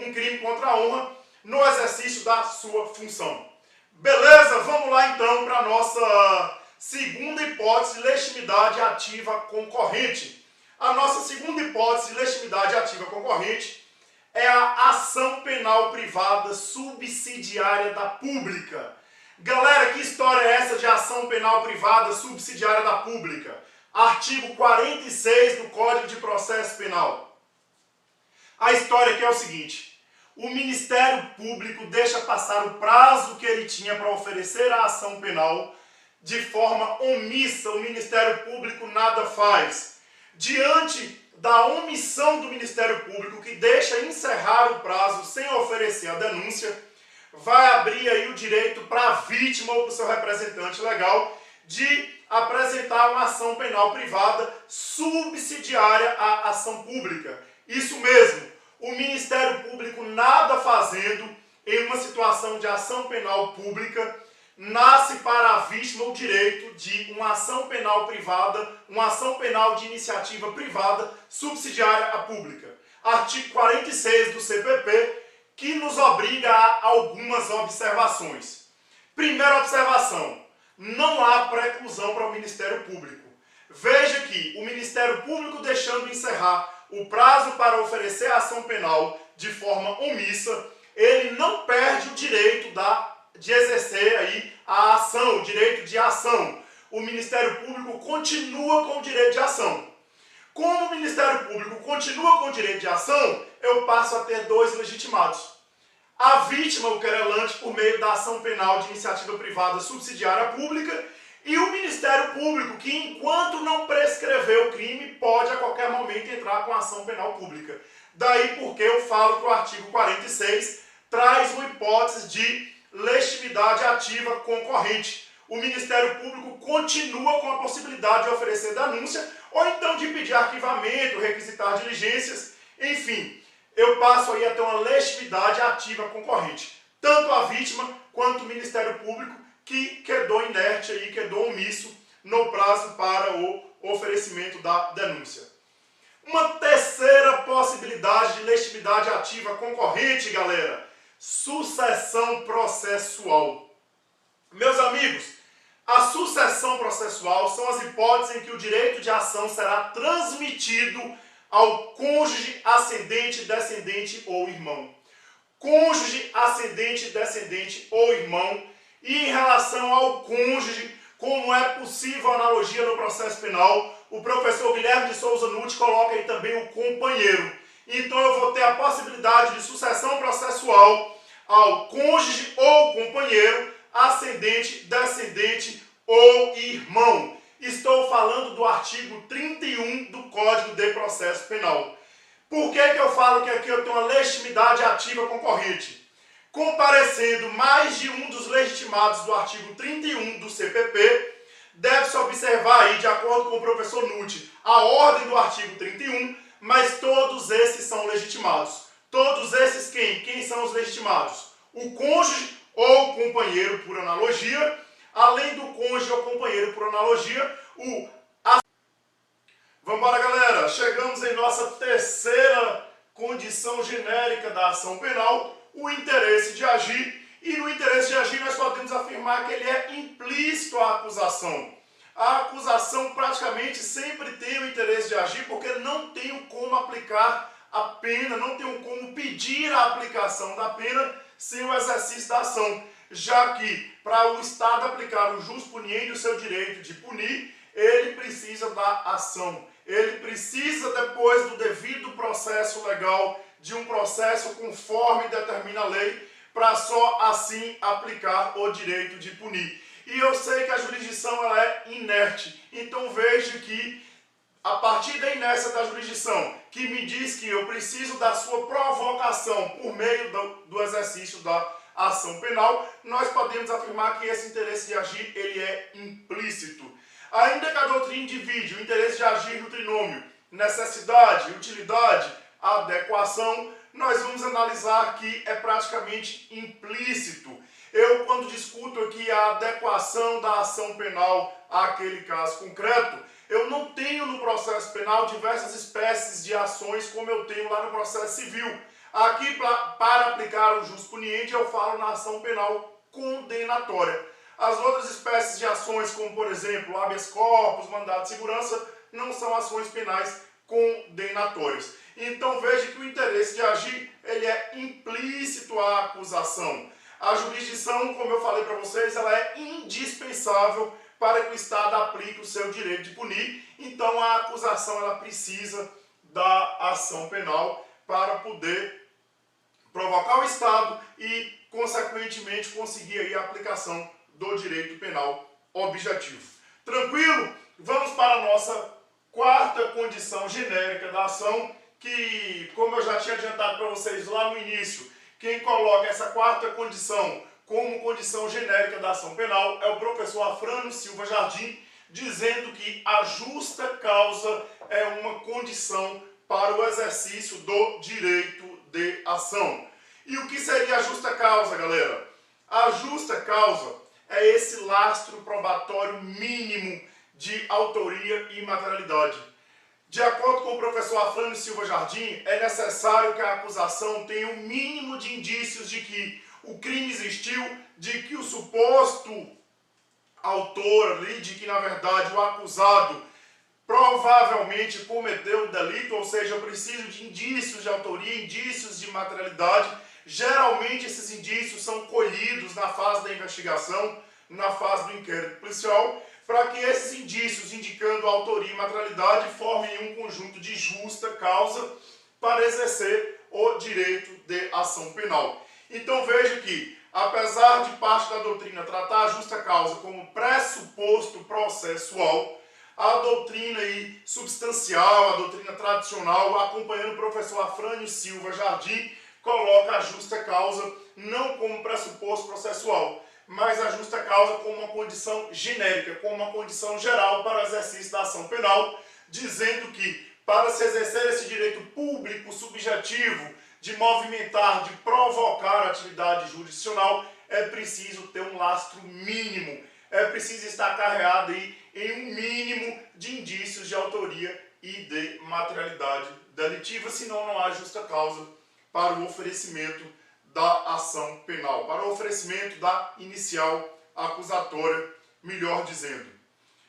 um crime contra a honra no exercício da sua função. Beleza? Vamos lá então para a nossa segunda hipótese de legitimidade ativa concorrente. A nossa segunda hipótese de legitimidade ativa concorrente é a ação penal privada subsidiária da pública. Galera, que história é essa de ação penal privada subsidiária da pública? Artigo 46 do Código de Processo Penal. A história aqui é o seguinte: o Ministério Público deixa passar o prazo que ele tinha para oferecer a ação penal de forma omissa. O Ministério Público nada faz. Diante da omissão do Ministério Público, que deixa encerrar o prazo sem oferecer a denúncia, vai abrir aí o direito para a vítima ou para o seu representante legal de apresentar uma ação penal privada subsidiária à ação pública. Isso mesmo, o Ministério Público nada fazendo em uma situação de ação penal pública, nasce para a vítima o direito de uma ação penal privada, uma ação penal de iniciativa privada subsidiária à pública. Artigo 46 do CPP, que nos obriga a algumas observações. Primeira observação: não há preclusão para o Ministério Público. Veja que o Ministério Público, deixando encerrar o prazo para oferecer a ação penal de forma omissa, ele não perde o direito de exercer aí a ação, o direito de ação. O Ministério Público continua com o direito de ação. Como o Ministério Público continua com o direito de ação, eu passo a ter dois legitimados. A vítima, o querelante, por meio da ação penal de iniciativa privada subsidiária pública, e o Ministério Público, que enquanto não prescreveu o crime, pode a qualquer momento entrar com a ação penal pública. Daí porque eu falo que o artigo 46 traz uma hipótese de legitimidade ativa concorrente. O Ministério Público continua com a possibilidade de oferecer denúncia ou então de pedir arquivamento, requisitar diligências, enfim, eu passo aí a ter uma legitimidade ativa concorrente. Tanto a vítima quanto o Ministério Público, que quedou inerte aí, quedou omisso no prazo para o oferecimento da denúncia. Uma terceira possibilidade de legitimidade ativa concorrente, galera: sucessão processual. Meus amigos, a sucessão processual são as hipóteses em que o direito de ação será transmitido ao cônjuge, ascendente, descendente ou irmão. Cônjuge, ascendente, descendente ou irmão. E em relação ao cônjuge, como é possível a analogia no processo penal, o professor Guilherme de Souza Nutti coloca aí também o companheiro. Então eu vou ter a possibilidade de sucessão processual ao cônjuge ou companheiro, ascendente, descendente ou irmão. Estou falando do artigo 31 do Código de Processo Penal. Por que eu falo que aqui eu tenho uma legitimidade ativa concorrente? Comparecendo mais de um dos legitimados do artigo 31 do CPP, deve-se observar aí, de acordo com o professor Nutti, a ordem do artigo 31, mas todos esses são legitimados. Todos esses quem? Quem são os legitimados? O cônjuge ou companheiro por analogia, além do cônjuge ou companheiro por analogia, Vamos embora, galera. Chegamos em nossa terceira condição genérica da ação penal, o interesse de agir. E no interesse de agir nós podemos afirmar que ele é implícito à acusação. A acusação praticamente sempre tem o interesse de agir porque não tem como aplicar a pena, não tem como pedir a aplicação da pena sem o exercício da ação, já que para o Estado aplicar o jus puniendi, o seu direito de punir, ele precisa da ação. Ele precisa, depois do devido processo legal, de um processo conforme determina a lei, para só assim aplicar o direito de punir. E eu sei que a jurisdição ela é inerte, então vejo que a partir da inércia da jurisdição, que me diz que eu preciso da sua provocação por meio do exercício da ação penal, nós podemos afirmar que esse interesse de agir ele é implícito. Ainda que a doutrina divide o interesse de agir no trinômio necessidade, utilidade, adequação, nós vamos analisar que é praticamente implícito. Eu, quando discuto aqui a adequação da ação penal àquele caso concreto, Eu não tenho no processo penal diversas espécies de ações como eu tenho lá no processo civil. Aqui, para aplicar o jus puniendi, eu falo na ação penal condenatória. As outras espécies de ações, como por exemplo, habeas corpus, mandado de segurança, não são ações penais condenatórias. Então veja que o interesse de agir ele é implícito à acusação. A jurisdição, como eu falei para vocês, ela é indispensável para que o Estado aplique o seu direito de punir. Então a acusação ela precisa da ação penal para poder provocar o Estado e, consequentemente, conseguir aí a aplicação do direito penal objetivo. Tranquilo? Vamos para a nossa quarta condição genérica da ação, que, como eu já tinha adiantado para vocês lá no início, quem coloca essa quarta condição como condição genérica da ação penal é o professor Afrânio Silva Jardim, dizendo que a justa causa é uma condição para o exercício do direito de ação. E o que seria a justa causa, galera? A justa causa é esse lastro probatório mínimo de autoria e materialidade. De acordo com o professor Afrânio Silva Jardim, é necessário que a acusação tenha um mínimo de indícios de que o crime existiu, de que o suposto autor ali, de que na verdade o acusado provavelmente cometeu o delito, ou seja, eu preciso de indícios de autoria, indícios de materialidade. Geralmente esses indícios são colhidos na fase da investigação, na fase do inquérito policial, para que esses indícios indicando autoria e materialidade formem um conjunto de justa causa para exercer o direito de ação penal. Então veja que, apesar de parte da doutrina tratar a justa causa como pressuposto processual, a doutrina aí substancial, a doutrina tradicional, acompanhando o professor Afrânio Silva Jardim, coloca a justa causa não como pressuposto processual, mas a justa causa como uma condição genérica, como uma condição geral para o exercício da ação penal, dizendo que para se exercer esse direito público subjetivo de movimentar, de provocar a atividade jurisdicional, é preciso ter um lastro mínimo, é preciso estar carreado aí em um mínimo de indícios de autoria e de materialidade delitiva, senão não há justa causa para o oferecimento da ação penal, para o oferecimento da inicial acusatória, melhor dizendo.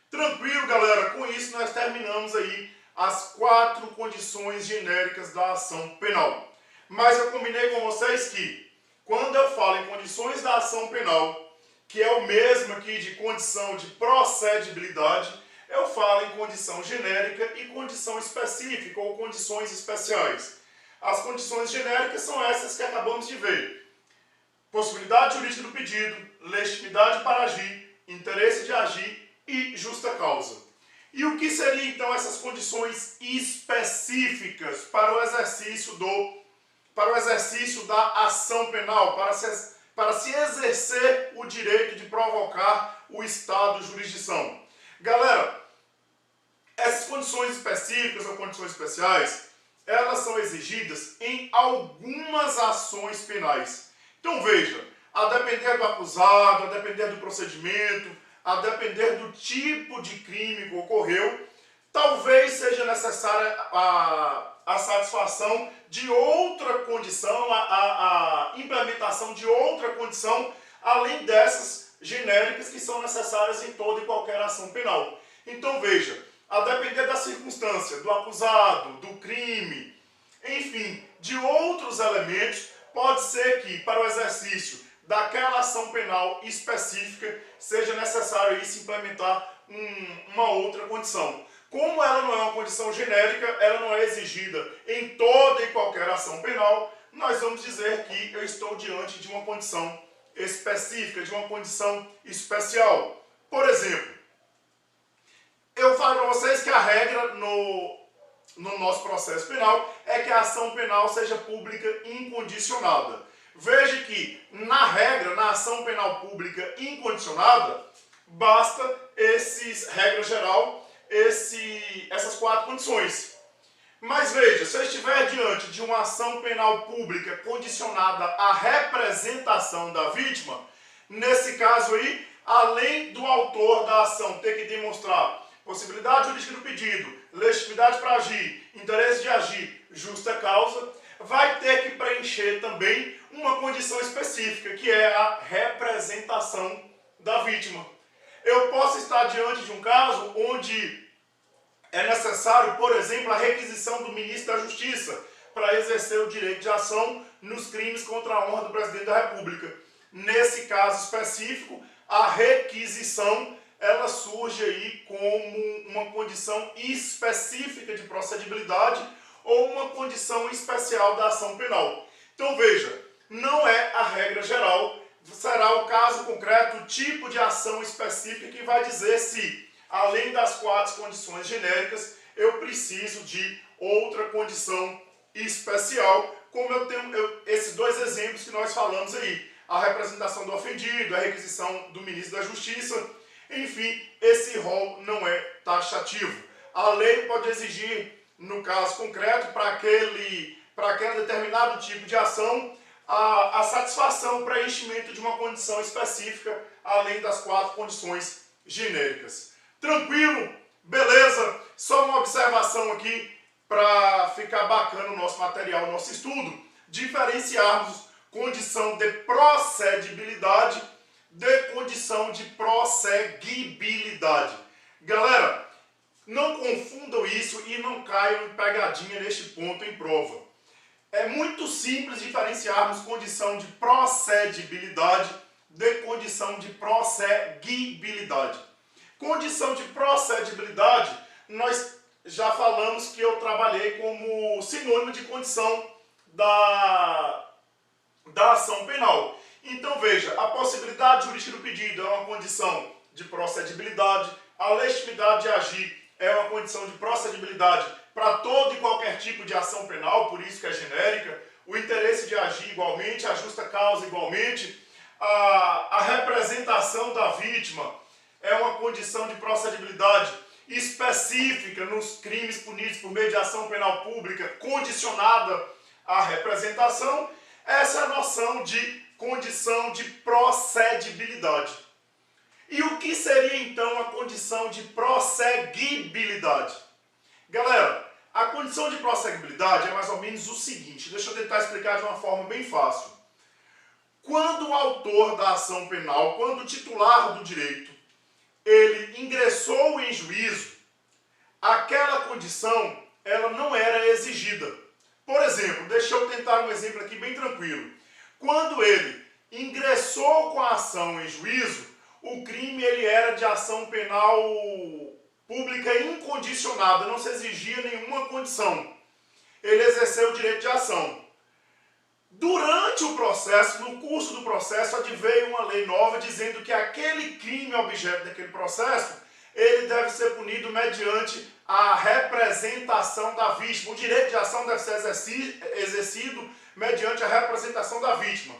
Tranquilo, galera? Com isso nós terminamos aí as 4 condições genéricas da ação penal. Mas eu combinei com vocês que, quando eu falo em condições da ação penal, que é o mesmo aqui de condição de procedibilidade, eu falo em condição genérica e condição específica ou condições especiais. As condições genéricas são essas que acabamos de ver. Possibilidade jurídica do pedido, legitimidade para agir, interesse de agir e justa causa. E o que seriam então essas condições específicas para o exercício da ação penal, para se exercer o direito de provocar o estado de jurisdição? Galera, essas condições específicas ou condições especiais, elas são exigidas em algumas ações penais. Então veja, a depender do acusado, a depender do procedimento, a depender do tipo de crime que ocorreu, talvez seja necessária a satisfação de outra condição, a implementação de outra condição, além dessas genéricas que são necessárias em toda e qualquer ação penal. Então veja, a depender da circunstância, do acusado, do crime, enfim, de outros elementos, pode ser que para o exercício daquela ação penal específica seja necessário se implementar uma outra condição. Como ela não é uma condição genérica, ela não é exigida em toda e qualquer ação penal, nós vamos dizer que eu estou diante de uma condição específica, de uma condição especial. Por exemplo, eu falo para vocês que a regra no nosso processo penal é que a ação penal seja pública incondicionada. Veja que, na regra, na ação penal pública incondicionada, basta regra geral, essas 4 condições. Mas veja, se eu estiver diante de uma ação penal pública condicionada à representação da vítima, nesse caso aí, além do autor da ação ter que demonstrar possibilidade jurídica do pedido, legitimidade para agir, interesse de agir, justa causa, vai ter que preencher também uma condição específica, que é a representação da vítima. Eu posso estar diante de um caso onde é necessário, por exemplo, a requisição do ministro da Justiça para exercer o direito de ação nos crimes contra a honra do presidente da República. Nesse caso específico, a requisição ela surge aí como uma condição específica de procedibilidade ou uma condição especial da ação penal. Então veja, não é a regra geral, será o caso concreto, o tipo de ação específica que vai dizer se, além das 4 condições genéricas, eu preciso de outra condição especial, como eu tenho esses 2 exemplos que nós falamos aí, a representação do ofendido, a requisição do ministro da Justiça, enfim, esse rol não é taxativo. A lei pode exigir, no caso concreto, para aquele determinado tipo de ação, a satisfação, o preenchimento de uma condição específica, além das 4 condições genéricas. Tranquilo? Beleza? Só uma observação aqui para ficar bacana o nosso material, o nosso estudo. Diferenciarmos condição de procedibilidade de condição de prosseguibilidade. Galera, não confundam isso e não caiam em pegadinha neste ponto em prova. É muito simples diferenciarmos condição de procedibilidade de condição de prosseguibilidade. Condição de procedibilidade, nós já falamos que eu trabalhei como sinônimo de condição da ação penal. Então veja, a possibilidade jurídica do pedido é uma condição de procedibilidade, a legitimidade de agir é uma condição de procedibilidade para todo e qualquer tipo de ação penal, por isso que é genérica, o interesse de agir igualmente, a justa causa igualmente, a representação da vítima é uma condição de procedibilidade específica nos crimes punidos por meio de ação penal pública, condicionada à representação. Essa é a noção de condição de procedibilidade. E o que seria então a condição de prosseguibilidade? Galera, a condição de prosseguibilidade é mais ou menos o seguinte, deixa eu tentar explicar de uma forma bem fácil. Quando o autor da ação penal, quando o titular do direito, ele ingressou em juízo, aquela condição ela não era exigida. Por exemplo, deixa eu tentar um exemplo aqui bem tranquilo. Quando ele ingressou com a ação em juízo, o crime ele era de ação penal pública incondicionada, não se exigia nenhuma condição. Ele exerceu o direito de ação. Durante o processo, no curso do processo, adveio uma lei nova dizendo que aquele crime objeto daquele processo, ele deve ser punido mediante a representação da vítima. O direito de ação deve ser exercido mediante a representação da vítima.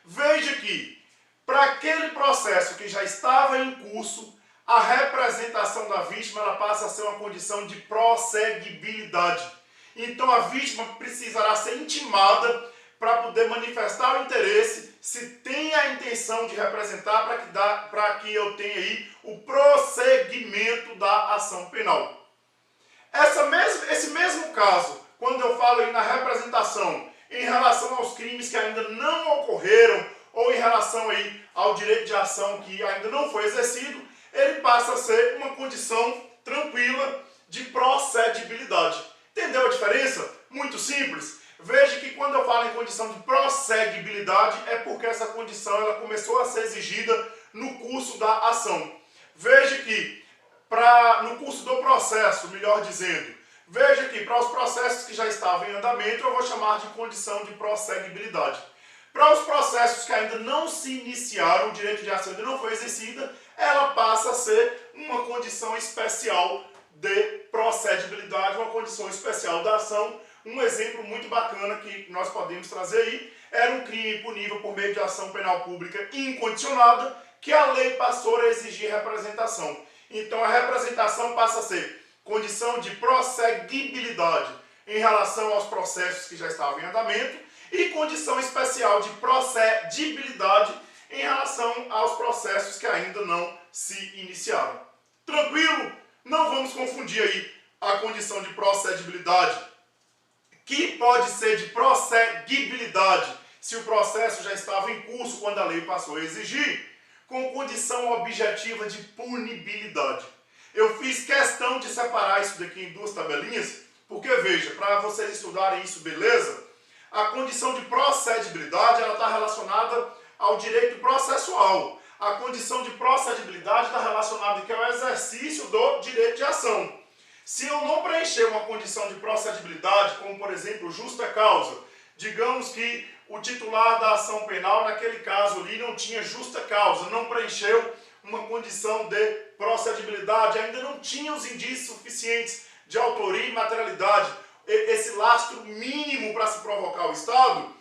Veja que, para aquele processo que já estava em curso, a representação da vítima ela passa a ser uma condição de prosseguibilidade. Então a vítima precisará ser intimada para poder manifestar o interesse, se tem a intenção de representar, para que eu tenha aí o prosseguimento da ação penal. Esse mesmo caso, quando eu falo aí na representação, em relação aos crimes que ainda não ocorreram, ou em relação aí ao direito de ação que ainda não foi exercido, ele passa a ser uma condição tranquila de procedibilidade. Entendeu a diferença? Muito simples. Veja que quando eu falo em condição de prosseguibilidade, é porque essa condição ela começou a ser exigida no curso da ação. Veja que, no curso do processo, melhor dizendo, veja que para os processos que já estavam em andamento, eu vou chamar de condição de prosseguibilidade. Para os processos que ainda não se iniciaram, o direito de ação ainda não foi exercida, ela passa a ser uma condição especial de procedibilidade, uma condição especial da ação. Um exemplo muito bacana que nós podemos trazer aí era um crime punível por meio de ação penal pública incondicionada, que a lei passou a exigir representação. Então a representação passa a ser condição de prosseguibilidade em relação aos processos que já estavam em andamento e condição especial de procedibilidade em relação aos processos que ainda não se iniciaram. Tranquilo? Não vamos confundir aí a condição de procedibilidade, que pode ser de prosseguibilidade, se o processo já estava em curso quando a lei passou a exigir, com condição objetiva de punibilidade. Eu fiz questão de separar isso daqui em duas tabelinhas, porque veja, para vocês estudarem isso, beleza? A condição de procedibilidade ela está relacionada ao direito processual. A condição de procedibilidade está relacionada aqui ao exercício do direito de ação. Se eu não preencher uma condição de procedibilidade, como por exemplo justa causa, digamos que o titular da ação penal, naquele caso ali, não tinha justa causa, não preencheu uma condição de procedibilidade, ainda não tinha os indícios suficientes de autoria e materialidade, esse lastro mínimo para se provocar o Estado,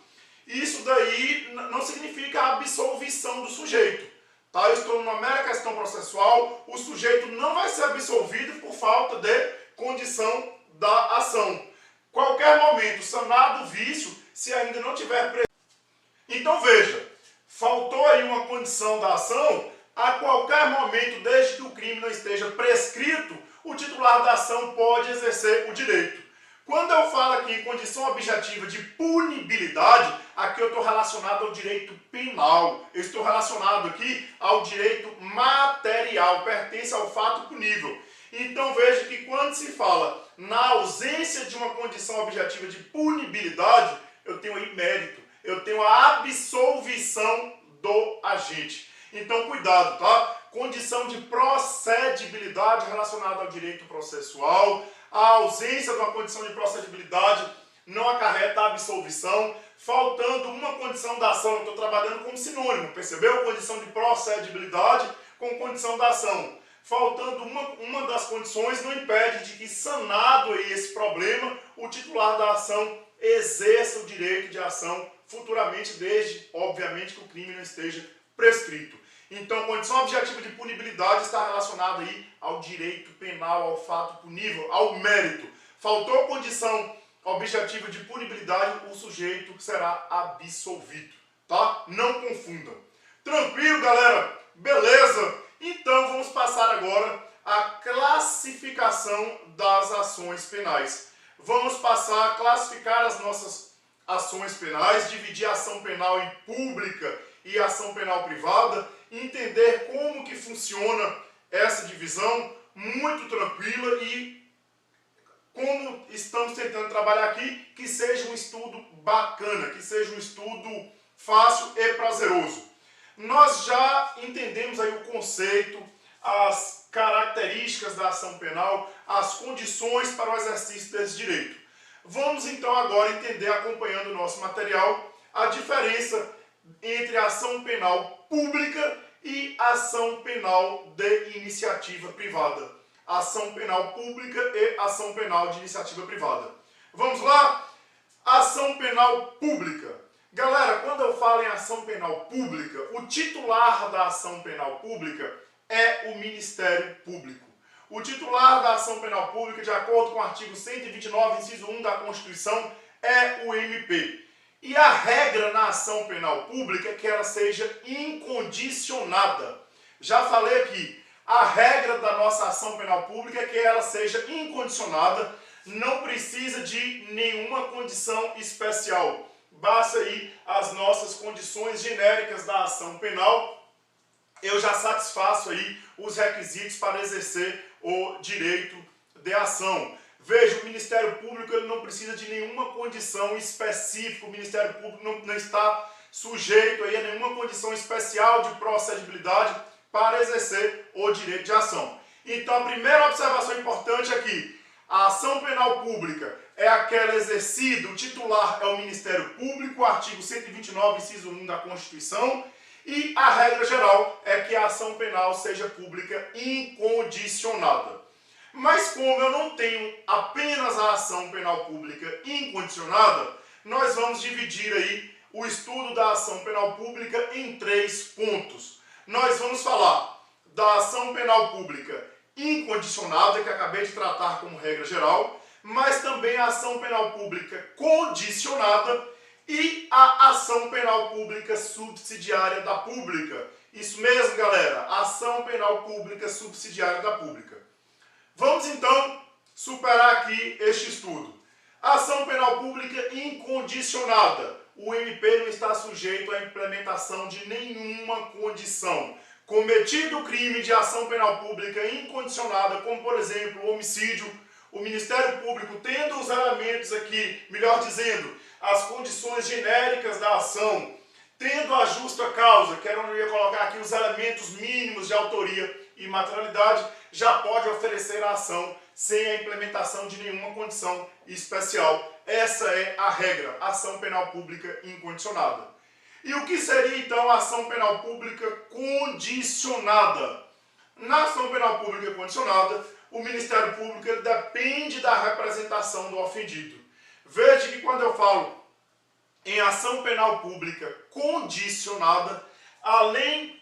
isso daí não significa a absolvição do sujeito. Tá? Eu estou numa mera questão processual, o sujeito não vai ser absolvido por falta de condição da ação. Qualquer momento, sanado o vício, se ainda não tiver preso. Então veja, faltou aí uma condição da ação, a qualquer momento, desde que o crime não esteja prescrito, o titular da ação pode exercer o direito. Quando eu falo aqui em condição objetiva de punibilidade, aqui eu estou relacionado ao direito penal. Eu estou relacionado aqui ao direito material, pertence ao fato punível. Então veja que quando se fala na ausência de uma condição objetiva de punibilidade, eu tenho aí mérito, eu tenho a absolvição do agente. Então cuidado, tá? Condição de procedibilidade relacionada ao direito processual. A ausência de uma condição de procedibilidade não acarreta a absolvição. Faltando uma condição da ação, eu estou trabalhando como sinônimo, percebeu? Condição de procedibilidade com condição da ação. Faltando uma das condições não impede de que, sanado aí esse problema, o titular da ação exerça o direito de ação futuramente, desde, obviamente, que o crime não esteja prescrito. Então, condição objetiva de punibilidade está relacionada aí ao direito penal, ao fato punível, ao mérito. Faltou condição objetiva de punibilidade, o sujeito será absolvido, tá? Não confundam. Tranquilo, galera? Beleza? Então, vamos passar agora à classificação das ações penais. Vamos passar a classificar as nossas ações penais, dividir a ação penal em pública e ação penal privada, entender como que funciona essa divisão, muito tranquila, e como estamos tentando trabalhar aqui, que seja um estudo bacana, que seja um estudo fácil e prazeroso. Nós já entendemos aí o conceito, as características da ação penal, as condições para o exercício desse direito. Vamos então agora entender, acompanhando o nosso material, a diferença entre a ação penal pública e ação penal de iniciativa privada. Ação penal pública e ação penal de iniciativa privada. Vamos lá? Ação penal pública. Galera, quando eu falo em ação penal pública, o titular da ação penal pública é o Ministério Público. O titular da ação penal pública, de acordo com o artigo 129, inciso 1 da Constituição, é o MP. E a regra na ação penal pública é que ela seja incondicionada. Já falei aqui, a regra da nossa ação penal pública é que ela seja incondicionada, não precisa de nenhuma condição especial. Basta aí as nossas condições genéricas da ação penal, eu já satisfaço aí os requisitos para exercer o direito de ação. Veja, o Ministério Público ele não precisa de nenhuma condição específica, o Ministério Público não está sujeito aí a nenhuma condição especial de procedibilidade para exercer o direito de ação. Então, a primeira observação importante aqui, a ação penal pública é aquela exercida, o titular é o Ministério Público, artigo 129, inciso 1 da Constituição, e a regra geral é que a ação penal seja pública incondicionada. Mas como eu não tenho apenas a ação penal pública incondicionada, nós vamos dividir aí o estudo da ação penal pública em 3 pontos. Nós vamos falar da ação penal pública incondicionada, que acabei de tratar como regra geral, mas também a ação penal pública condicionada e a ação penal pública subsidiária da pública. Isso mesmo, galera, ação penal pública subsidiária da pública. Vamos então superar aqui este estudo. Ação penal pública incondicionada. O MP não está sujeito à implementação de nenhuma condição. Cometido o crime de ação penal pública incondicionada, como por exemplo o homicídio, o Ministério Público, tendo os elementos aqui, melhor dizendo, as condições genéricas da ação, tendo a justa causa, que era onde eu ia colocar aqui os elementos mínimos de autoria e materialidade, já pode oferecer a ação sem a implementação de nenhuma condição especial. Essa é a regra, ação penal pública incondicionada. E o que seria então a ação penal pública condicionada? Na ação penal pública condicionada, o Ministério Público ele depende da representação do ofendido. Veja que quando eu falo em ação penal pública condicionada, além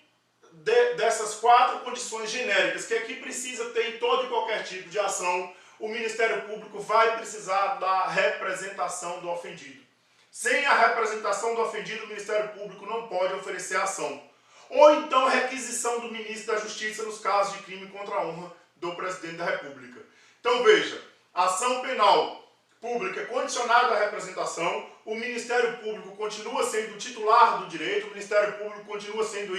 dessas 4 condições genéricas que aqui precisa ter em todo e qualquer tipo de ação, o Ministério Público vai precisar da representação do ofendido. Sem a representação do ofendido, o Ministério Público não pode oferecer ação. Ou então requisição do Ministro da Justiça nos casos de crime contra a honra do Presidente da República. Então veja, ação penal pública condicionada à representação, o Ministério Público continua sendo o titular do direito, o Ministério Público continua sendo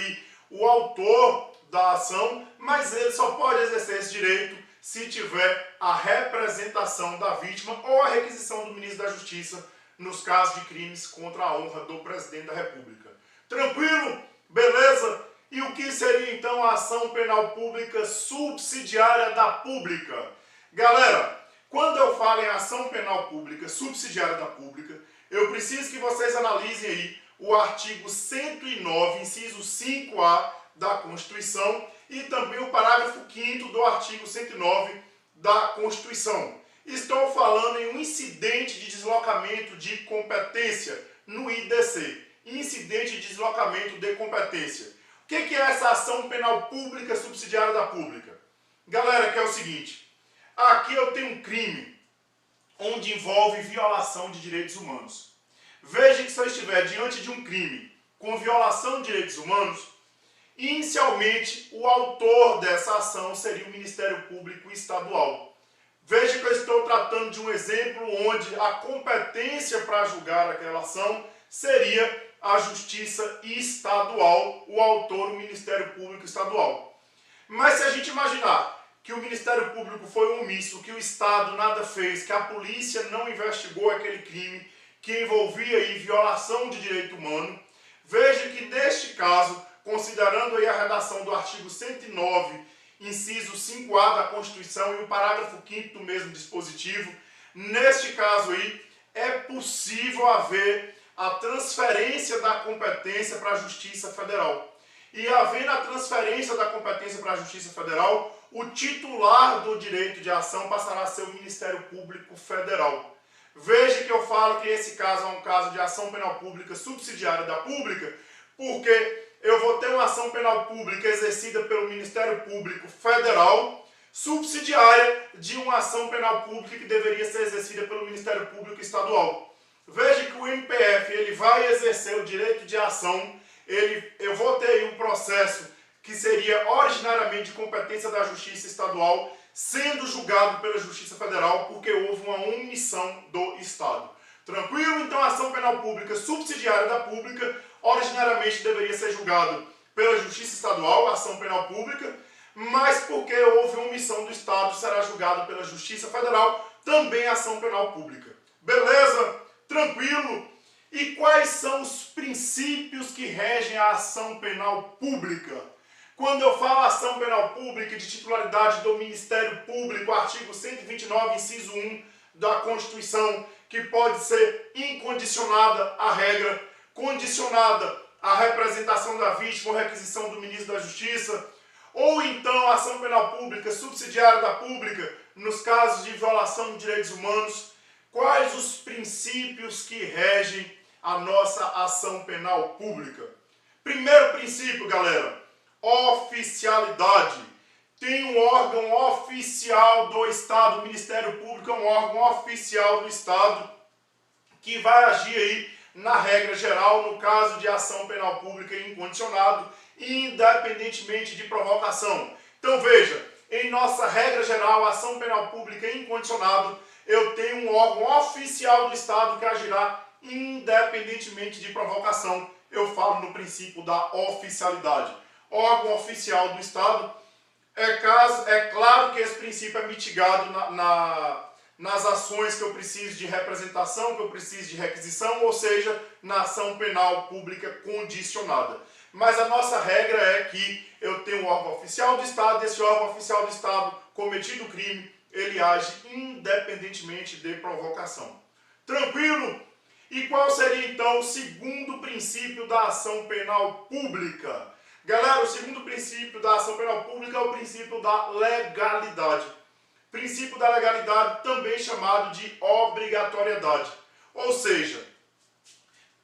o autor da ação, mas ele só pode exercer esse direito se tiver a representação da vítima ou a requisição do Ministro da Justiça nos casos de crimes contra a honra do Presidente da República. Tranquilo? Beleza? E o que seria então a ação penal pública subsidiária da pública? Galera, quando eu falo em ação penal pública subsidiária da pública, eu preciso que vocês analisem aí o artigo 109, inciso 5A da Constituição e também o parágrafo 5º do artigo 109 da Constituição. Estou falando em um incidente de deslocamento de competência no IDC. Incidente de deslocamento de competência. O que é essa ação penal pública subsidiária da pública? Galera, que é o seguinte, aqui eu tenho um crime onde envolve violação de direitos humanos. Veja que se eu estiver diante de um crime com violação de direitos humanos, inicialmente o autor dessa ação seria o Ministério Público Estadual. Veja que eu estou tratando de um exemplo onde a competência para julgar aquela ação seria a Justiça Estadual, o autor, o Ministério Público Estadual. Mas se a gente imaginar que o Ministério Público foi omisso, que o Estado nada fez, que a polícia não investigou aquele crime que envolvia aí violação de direito humano, veja que neste caso, considerando aí a redação do artigo 109, inciso 5A da Constituição e o parágrafo 5º do mesmo dispositivo, neste caso aí é possível haver a transferência da competência para a Justiça Federal. E havendo a transferência da competência para a Justiça Federal, o titular do direito de ação passará a ser o Ministério Público Federal. Veja que eu falo que esse caso é um caso de ação penal pública subsidiária da pública, porque eu vou ter uma ação penal pública exercida pelo Ministério Público Federal, subsidiária de uma ação penal pública que deveria ser exercida pelo Ministério Público Estadual. Veja que o MPF ele vai exercer o direito de ação, eu vou ter aí um processo que seria originariamente de competência da Justiça Estadual, sendo julgado pela Justiça Federal porque houve uma omissão do Estado. Tranquilo? Então a ação penal pública subsidiária da pública originariamente deveria ser julgado pela Justiça Estadual, a ação penal pública, mas porque houve omissão do Estado, será julgado pela Justiça Federal, também a ação penal pública. Beleza? Tranquilo? E quais são os princípios que regem a ação penal pública? Quando eu falo ação penal pública de titularidade do Ministério Público, artigo 129, inciso 1 da Constituição, que pode ser incondicionada à regra, condicionada à representação da vítima ou requisição do Ministro da Justiça, ou então a ação penal pública subsidiária da pública nos casos de violação de direitos humanos. Quais os princípios que regem a nossa ação penal pública? Primeiro princípio, galera, oficialidade. Tem um órgão oficial do Estado, o Ministério Público é um órgão oficial do Estado que vai agir aí na regra geral no caso de ação penal pública incondicionado, independentemente de provocação. Então veja, em nossa regra geral, ação penal pública incondicionada, eu tenho um órgão oficial do Estado que agirá independentemente de provocação. Eu falo no princípio da oficialidade. Órgão oficial do Estado, é claro que esse princípio é mitigado nas ações que eu preciso de representação, que eu preciso de requisição, ou seja, na ação penal pública condicionada. Mas a nossa regra é que eu tenho um órgão oficial do Estado, e esse órgão oficial do Estado, cometido o crime, ele age independentemente de provocação. Tranquilo? E qual seria então o segundo princípio da ação penal pública? Galera, o segundo princípio da ação penal pública é o princípio da legalidade. Princípio da legalidade, também chamado de obrigatoriedade. Ou seja,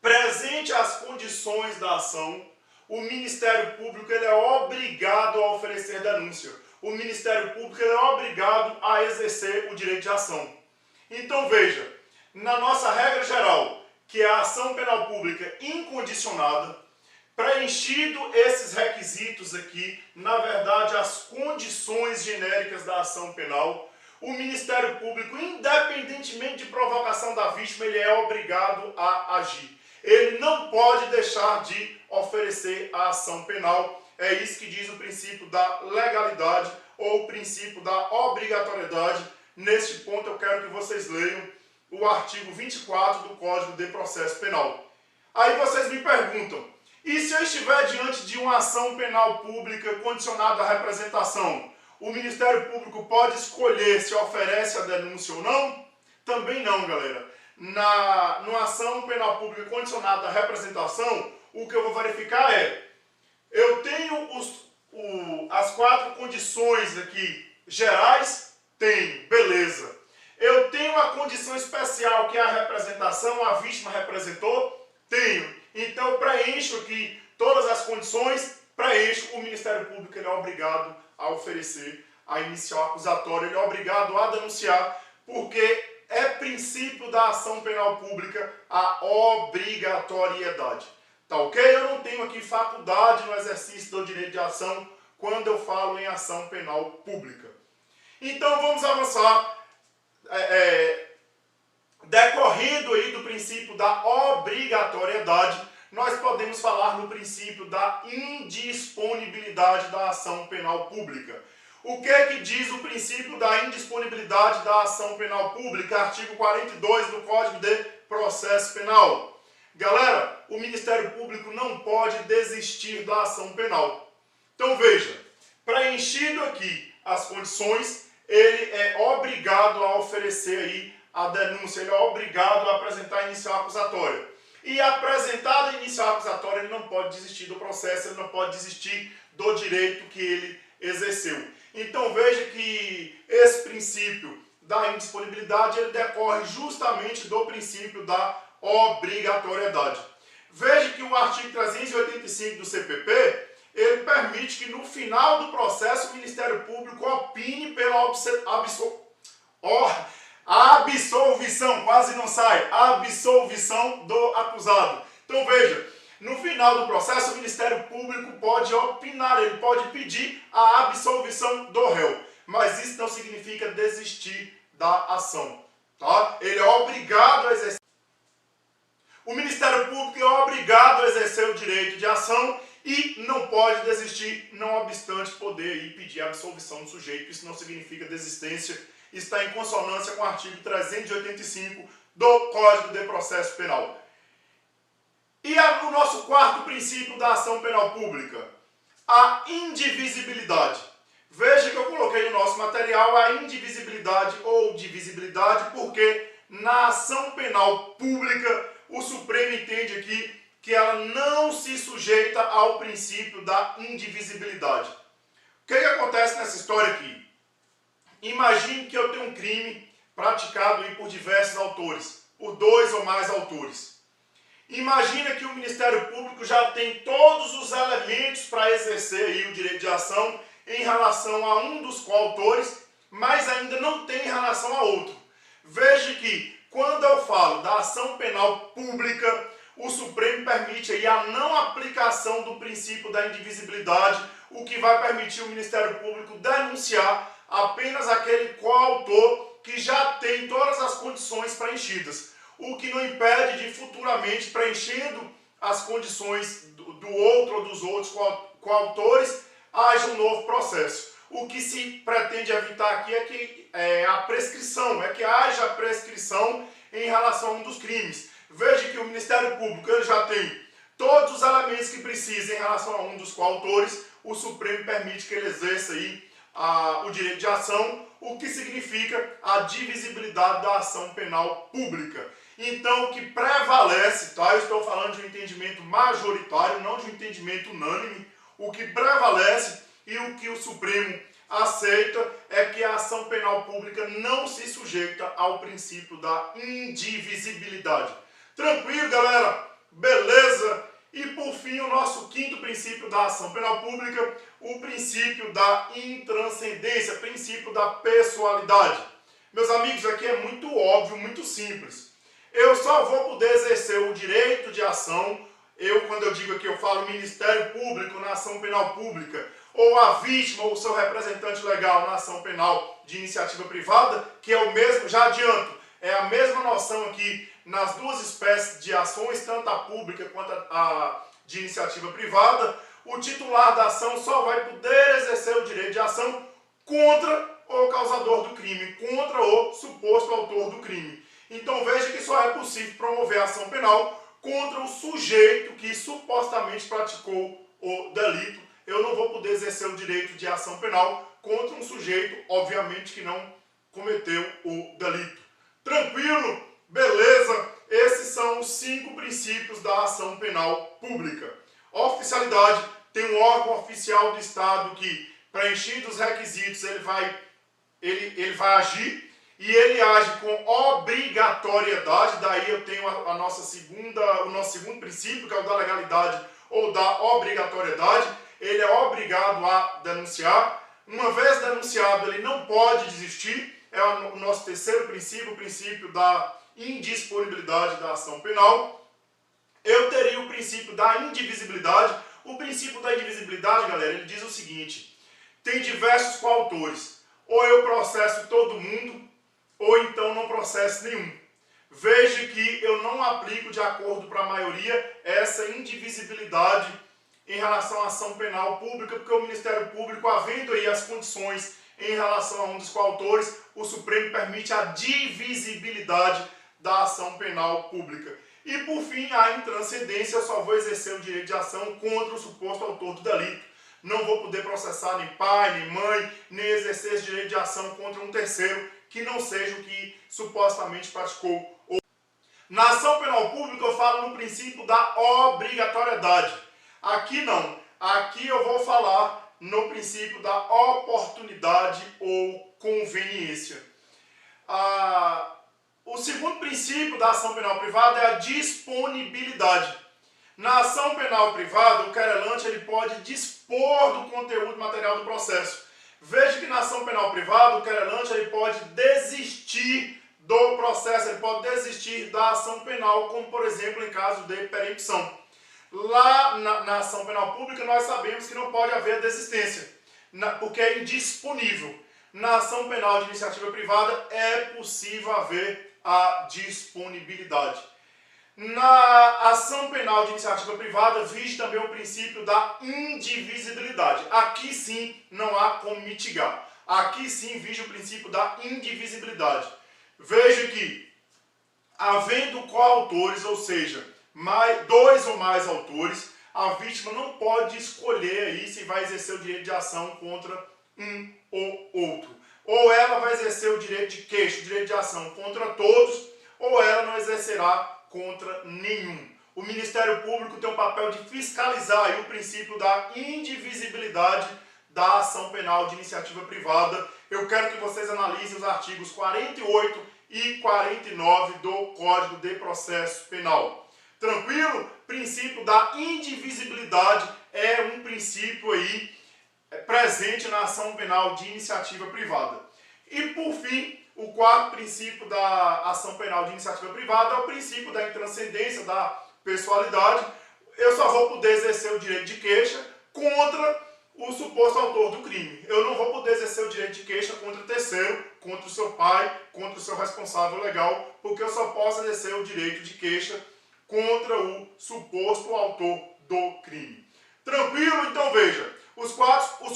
presente as condições da ação, o Ministério Público ele é obrigado a oferecer denúncia. O Ministério Público ele é obrigado a exercer o direito de ação. Então veja, na nossa regra geral, que é a ação penal pública incondicionada, preenchido esses requisitos aqui, na verdade as condições genéricas da ação penal, o Ministério Público, independentemente de provocação da vítima, ele é obrigado a agir. Ele não pode deixar de oferecer a ação penal. É isso que diz o princípio da legalidade ou o princípio da obrigatoriedade. Neste ponto eu quero que vocês leiam o artigo 24 do Código de Processo Penal. Aí vocês me perguntam, e se eu estiver diante de uma ação penal pública condicionada à representação, o Ministério Público pode escolher se oferece a denúncia ou não? Também não, galera. Numa ação penal pública condicionada à representação, o que eu vou verificar é, eu tenho as 4 condições aqui gerais, tenho, beleza. Eu tenho a condição especial que é a representação, a vítima representou, tenho. Então eu preencho aqui todas as condições, o Ministério Público ele é obrigado a oferecer a inicial acusatória, ele é obrigado a denunciar, porque é princípio da ação penal pública a obrigatoriedade. Tá ok? Eu não tenho aqui faculdade no exercício do direito de ação quando eu falo em ação penal pública. Então vamos avançar, decorrendo aí do princípio da obrigatoriedade, nós podemos falar no princípio da indisponibilidade da ação penal pública. O que é que diz o princípio da indisponibilidade da ação penal pública? Artigo 42 do Código de Processo Penal. Galera, o Ministério Público não pode desistir da ação penal. Então veja, preenchido aqui as condições, ele é obrigado a oferecer aí a denúncia, ele é obrigado a apresentar a inicial acusatória. E apresentada a inicial acusatória, ele não pode desistir do processo, ele não pode desistir do direito que ele exerceu. Então veja que esse princípio da indisponibilidade ele decorre justamente do princípio da obrigatoriedade. Veja que o artigo 385 do CPP, ele permite que no final do processo o Ministério Público opine pela absolvição, quase não sai, absolvição do acusado. Então veja, no final do processo o Ministério Público pode opinar, ele pode pedir a absolvição do réu, mas isso não significa desistir da ação, tá? Ele é obrigado a exercer. O Ministério Público é obrigado a exercer o direito de ação e não pode desistir, não obstante poder aí pedir a absolvição do sujeito. Isso não significa desistência, está em consonância com o artigo 385 do Código de Processo Penal. E o nosso quarto princípio da ação penal pública, a indivisibilidade. Veja que eu coloquei no nosso material a indivisibilidade ou divisibilidade, porque na ação penal pública o Supremo entende aqui que ela não se sujeita ao princípio da indivisibilidade. O que acontece nessa história aqui? Imagine que eu tenho um crime praticado aí por diversos autores, por 2 ou mais autores. Imagina que o Ministério Público já tem todos os elementos para exercer aí o direito de ação em relação a um dos coautores, mas ainda não tem em relação a outro. Veja que quando eu falo da ação penal pública, o Supremo permite aí a não aplicação do princípio da indivisibilidade, o que vai permitir o Ministério Público denunciar apenas aquele coautor que já tem todas as condições preenchidas, o que não impede de futuramente, preenchendo as condições do outro ou dos outros coautores, haja um novo processo. O que se pretende evitar aqui é que a prescrição, é que haja prescrição em relação a um dos crimes. Veja que o Ministério Público ele já tem todos os elementos que precisa em relação a um dos coautores, o Supremo permite que ele exerça aí o direito de ação, o que significa a divisibilidade da ação penal pública. Então, o que prevalece, tá? Eu estou falando de um entendimento majoritário, não de um entendimento unânime. O que prevalece e o que o Supremo aceita é que a ação penal pública não se sujeita ao princípio da indivisibilidade. Tranquilo, galera? Beleza? E por fim, o nosso quinto princípio da ação penal pública, o princípio da intranscendência, princípio da pessoalidade. Meus amigos, aqui é muito óbvio, muito simples. Eu só vou poder exercer o direito de ação, quando eu digo aqui, eu falo Ministério Público na ação penal pública, ou a vítima ou o seu representante legal na ação penal de iniciativa privada, que é o mesmo, já adianto, é a mesma noção aqui nas duas espécies de ações, tanto a pública quanto a de iniciativa privada. O titular da ação só vai poder exercer o direito de ação contra o causador do crime, contra o suposto autor do crime. Então veja que só é possível promover a ação penal contra o sujeito que supostamente praticou o delito. Eu não vou poder exercer o direito de ação penal contra um sujeito, obviamente, que não cometeu o delito. Tranquilo? Beleza? Esses são os 5 princípios da ação penal pública. Oficialidade: tem um órgão oficial do Estado que, preenchidos os requisitos, ele vai agir, e ele age com obrigatoriedade. Daí eu tenho o nosso segundo princípio, que é o da legalidade ou da obrigatoriedade. Ele é obrigado a denunciar. Uma vez denunciado, ele não pode desistir. É o nosso terceiro princípio, o princípio da indisponibilidade da ação penal. Eu teria o princípio da indivisibilidade. O princípio da indivisibilidade, galera, ele diz o seguinte: tem diversos coautores. Ou eu processo todo mundo, ou então não processo nenhum. Veja que eu não aplico, de acordo para a maioria, essa indivisibilidade em relação à ação penal pública, porque o Ministério Público, havendo aí as condições em relação a um dos coautores, o Supremo permite a divisibilidade da ação penal pública. E por fim, a intranscendência: eu só vou exercer o direito de ação contra o suposto autor do delito. Não vou poder processar nem pai, nem mãe, nem exercer esse direito de ação contra um terceiro que não seja o que supostamente praticou. Na ação penal pública eu falo no princípio da obrigatoriedade. Aqui não. Aqui eu vou falar no princípio da oportunidade ou conveniência. O segundo princípio da ação penal privada é a disponibilidade. Na ação penal privada, o querelante ele pode dispor do conteúdo material do processo. Veja que na ação penal privada, o querelante ele pode desistir do processo, ele pode desistir da ação penal, como por exemplo em caso de perempção. Lá na ação penal pública, nós sabemos que não pode haver desistência, porque é indisponível. Na ação penal de iniciativa privada, é possível haver a disponibilidade. Na ação penal de iniciativa privada, vige também o princípio da indivisibilidade. Aqui sim não há como mitigar. Aqui sim vige o princípio da indivisibilidade. Veja que, havendo coautores, ou seja, dois ou mais autores, a vítima não pode escolher aí se vai exercer o direito de ação contra um ou outro. Ou ela vai exercer o direito de queixa, o direito de ação contra todos, ou ela não exercerá contra nenhum. O Ministério Público tem o papel de fiscalizar aí o princípio da indivisibilidade da ação penal de iniciativa privada. Eu quero que vocês analisem os artigos 48 e 49 do Código de Processo Penal. Tranquilo? Princípio da indivisibilidade é um princípio aí presente na ação penal de iniciativa privada. E por fim, o quarto princípio da ação penal de iniciativa privada é o princípio da intranscendência, da pessoalidade, eu só vou poder exercer o direito de queixa contra o suposto autor do crime. Eu não vou poder exercer o direito de queixa contra terceiro, contra o seu pai, contra o seu responsável legal, porque eu só posso exercer o direito de queixa contra o suposto autor do crime. Tranquilo? Então veja, os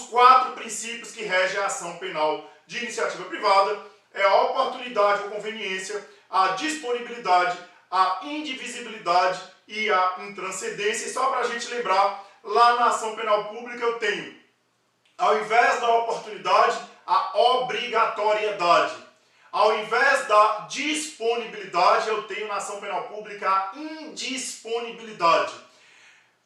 quatro princípios que regem a ação penal de iniciativa privada é a oportunidade ou conveniência, a disponibilidade, a indivisibilidade e a intranscendência. E só para a gente lembrar, lá na ação penal pública eu tenho, ao invés da oportunidade, a obrigatoriedade. Ao invés da disponibilidade, eu tenho na ação penal pública a indisponibilidade.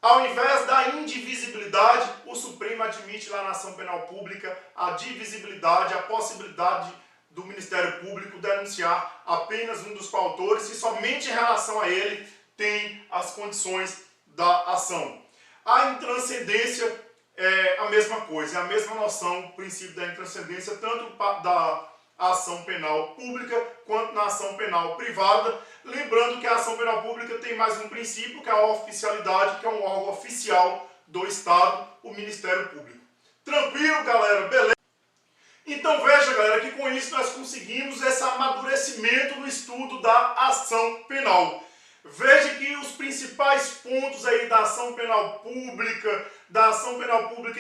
Ao invés da indivisibilidade, o Supremo admite lá na ação penal pública a divisibilidade, a possibilidade do Ministério Público denunciar apenas um dos coautores e somente em relação a ele tem as condições da ação. A intranscendência é a mesma coisa, é a mesma noção, o princípio da intranscendência, tanto da ação penal pública quanto na ação penal privada. Lembrando que a ação penal pública tem mais um princípio, que é a oficialidade, que é um órgão oficial do Estado, o Ministério Público. Tranquilo, galera? Beleza? Então veja, galera, que com isso nós conseguimos esse amadurecimento no estudo da ação penal. Veja que os principais pontos aí da ação penal pública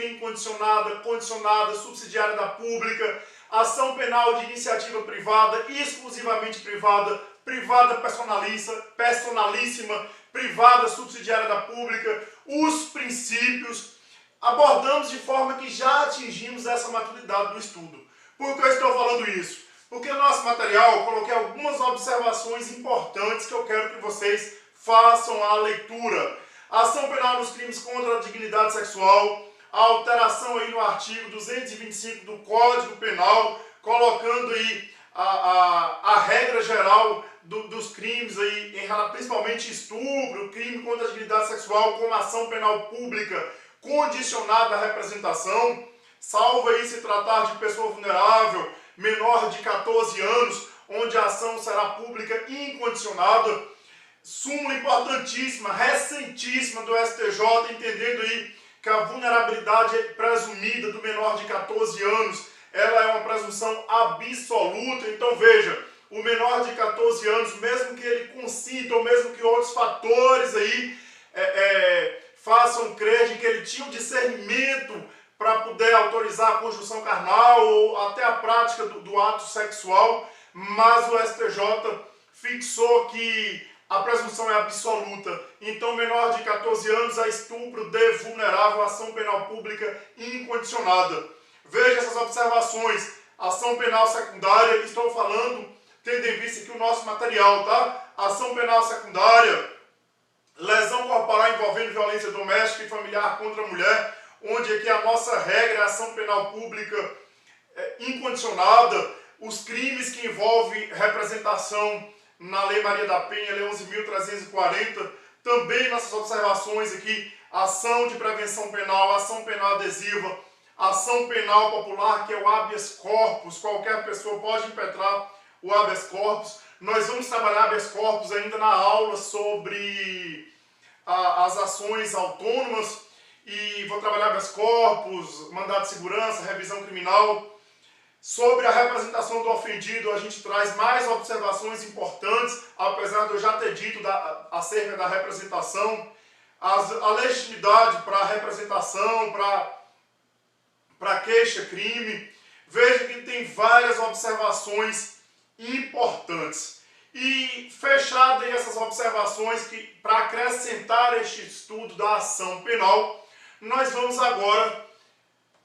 incondicionada, condicionada, subsidiária da pública, ação penal de iniciativa privada, exclusivamente privada, privada personalíssima, privada subsidiária da pública, os princípios, abordamos de forma que já atingimos essa maturidade do estudo. Por que eu estou falando isso? Porque no nosso material eu coloquei algumas observações importantes que eu quero que vocês façam a leitura. A ação penal nos crimes contra a dignidade sexual, a alteração aí no artigo 225 do Código Penal, colocando aí a regra geral dos crimes aí, principalmente estupro, crime contra a dignidade sexual, como ação penal pública condicionada à representação, salvo aí se tratar de pessoa vulnerável, menor de 14 anos, onde a ação será pública incondicionada. Súmula importantíssima, recentíssima do STJ, entendendo aí que a vulnerabilidade presumida do menor de 14 anos, ela é uma presunção absoluta. Então veja, o menor de 14 anos, mesmo que ele consinta, ou mesmo que outros fatores aí façam crer de que ele tinha um discernimento para poder autorizar a conjunção carnal ou até a prática do ato sexual, mas o STJ fixou que a presunção é absoluta. Então, menor de 14 anos a estupro de vulnerável, ação penal pública incondicionada. Veja essas observações. Ação penal secundária, estou falando, tendo em vista aqui o nosso material, tá? Ação penal secundária, lesão corporal envolvendo violência doméstica e familiar contra a mulher, onde aqui a nossa regra é ação penal pública incondicionada, os crimes que envolvem representação na Lei Maria da Penha, Lei 11.340, também nossas observações aqui, ação de prevenção penal, ação penal adesiva, ação penal popular, que é o habeas corpus, qualquer pessoa pode impetrar o habeas corpus. Nós vamos trabalhar habeas corpus ainda na aula sobre as ações autônomas, e vou trabalhar habeas corpus, mandado de segurança, revisão criminal. Sobre a representação do ofendido, a gente traz mais observações importantes, apesar de eu já ter dito acerca da representação, a legitimidade para a representação, para queixa-crime. Veja que tem várias observações importantes. E fechadas essas observações, que para acrescentar este estudo da ação penal, nós vamos agora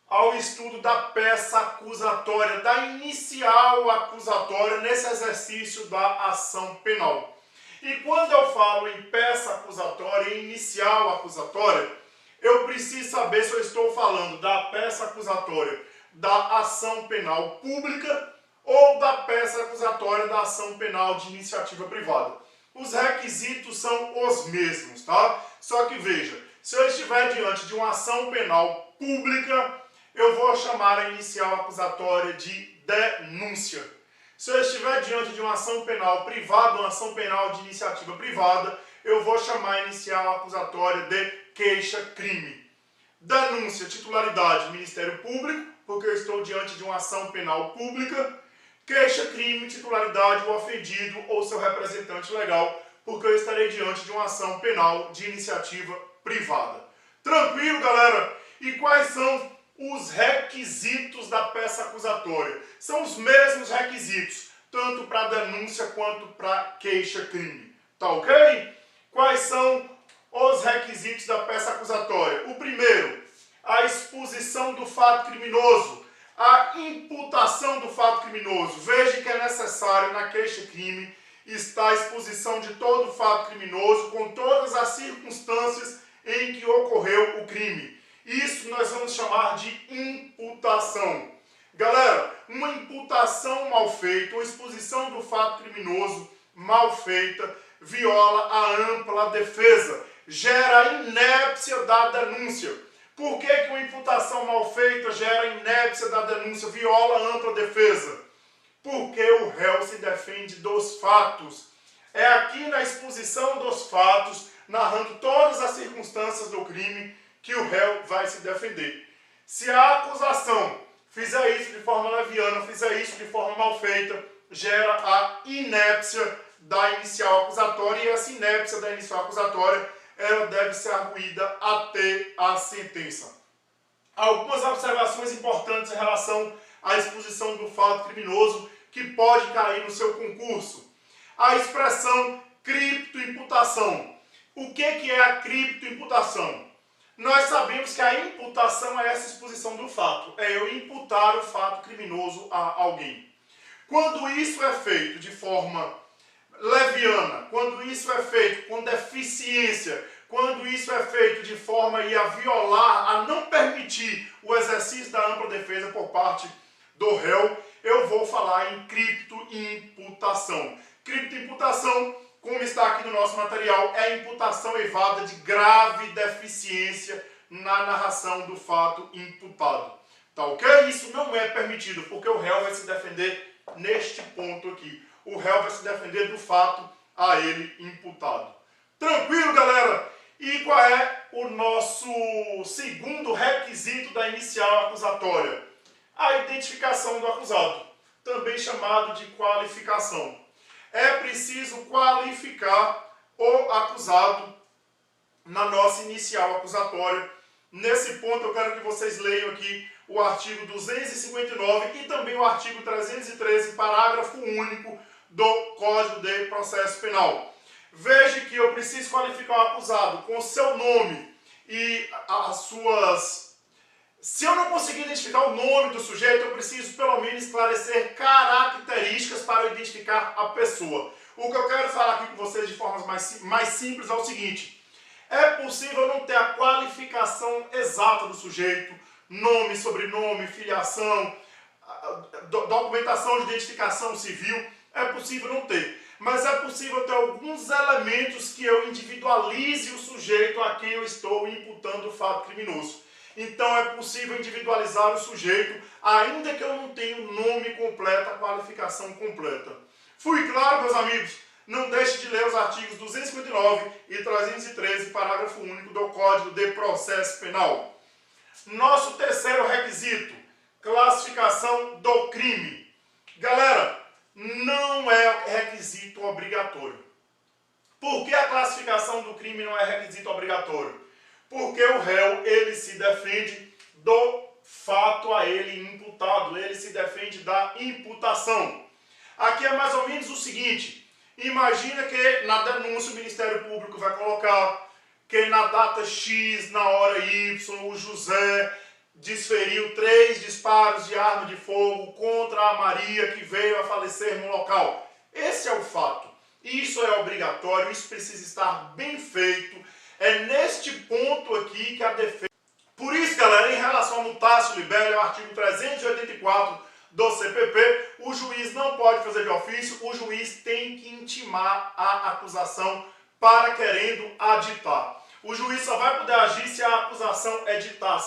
ao estudo da peça acusatória, da inicial acusatória nesse exercício da ação penal. E quando eu falo em peça acusatória e inicial acusatória, eu preciso saber se eu estou falando da peça acusatória da ação penal pública ou da peça acusatória da ação penal de iniciativa privada. Os requisitos são os mesmos, tá? Só que veja, se eu estiver diante de uma ação penal pública, eu vou chamar a inicial acusatória de denúncia. Se eu estiver diante de uma ação penal privada, uma ação penal de iniciativa privada, eu vou chamar a inicial acusatória de queixa-crime. Denúncia, titularidade, Ministério Público, porque eu estou diante de uma ação penal pública. Queixa-crime, titularidade, o ofendido ou seu representante legal, porque eu estarei diante de uma ação penal de iniciativa privada. Tranquilo, galera? E quais são os requisitos da peça acusatória? São os mesmos requisitos, tanto para denúncia quanto para queixa-crime. Tá ok? Quais são os requisitos da peça acusatória? O primeiro, a exposição do fato criminoso, a imputação do fato criminoso. Veja que é necessário na queixa-crime estar a exposição de todo o fato criminoso com todas as circunstâncias em que ocorreu o crime. Isso nós vamos chamar de imputação. Galera, uma imputação mal feita, uma exposição do fato criminoso mal feita, viola a ampla defesa, gera a inépcia da denúncia. Por que uma imputação mal feita gera a inépcia da denúncia, viola a ampla defesa? Porque o réu se defende dos fatos. É aqui na exposição dos fatos, narrando todas as circunstâncias do crime, que o réu vai se defender. Se a acusação fizer isso de forma leviana, fizer isso de forma mal feita, gera a inépcia da inicial acusatória, e essa inépcia da inicial acusatória, ela deve ser arguída até a sentença. Algumas observações importantes em relação à exposição do fato criminoso que pode cair no seu concurso. A expressão criptoimputação. O que é a criptoimputação? Nós sabemos que a imputação é essa exposição do fato, é eu imputar o fato criminoso a alguém. Quando isso é feito de forma leviana, quando isso é feito com deficiência, quando isso é feito de forma a violar, a não permitir o exercício da ampla defesa por parte do réu, eu vou falar em criptoimputação. Criptoimputação, como está aqui no nosso material, é a imputação evada de grave deficiência na narração do fato imputado. Tá ok? Isso não é permitido, porque o réu vai se defender neste ponto aqui. O réu vai se defender do fato a ele imputado. Tranquilo, galera? E qual é o nosso segundo requisito da inicial acusatória? A identificação do acusado, também chamado de qualificação. É preciso qualificar o acusado na nossa inicial acusatória. Nesse ponto eu quero que vocês leiam aqui o artigo 259 e também o artigo 313, parágrafo único do Código de Processo Penal. Veja que eu preciso qualificar o acusado com o seu nome e as suas... Se eu não conseguir identificar o nome do sujeito, eu preciso pelo menos esclarecer características para identificar a pessoa. O que eu quero falar aqui com vocês de forma mais simples é o seguinte: é possível não ter a qualificação exata do sujeito, nome, sobrenome, filiação, documentação de identificação civil, é possível não ter. Mas é possível ter alguns elementos que eu individualize o sujeito a quem eu estou imputando o fato criminoso. Então é possível individualizar o sujeito, ainda que eu não tenha o nome completo, a qualificação completa. Fui claro, meus amigos? Não deixe de ler os artigos 259 e 313, parágrafo único do Código de Processo Penal. Nosso terceiro requisito, classificação do crime. Galera, não é requisito obrigatório. Por que a classificação do crime não é requisito obrigatório? Porque o réu, ele se defende do fato a ele imputado, ele se defende da imputação. Aqui é mais ou menos o seguinte: imagina que na denúncia o Ministério Público vai colocar que na data X, na hora Y, o José desferiu 3 disparos de arma de fogo contra a Maria, que veio a falecer no local. Esse é o fato. Isso é obrigatório, isso precisa estar bem feito. É neste ponto aqui que a defesa... Por isso, galera, em relação ao mutácio libelli, o artigo 384 do CPP, o juiz não pode fazer de ofício, o juiz tem que intimar a acusação para querendo aditar. O juiz só vai poder agir se a acusação editar,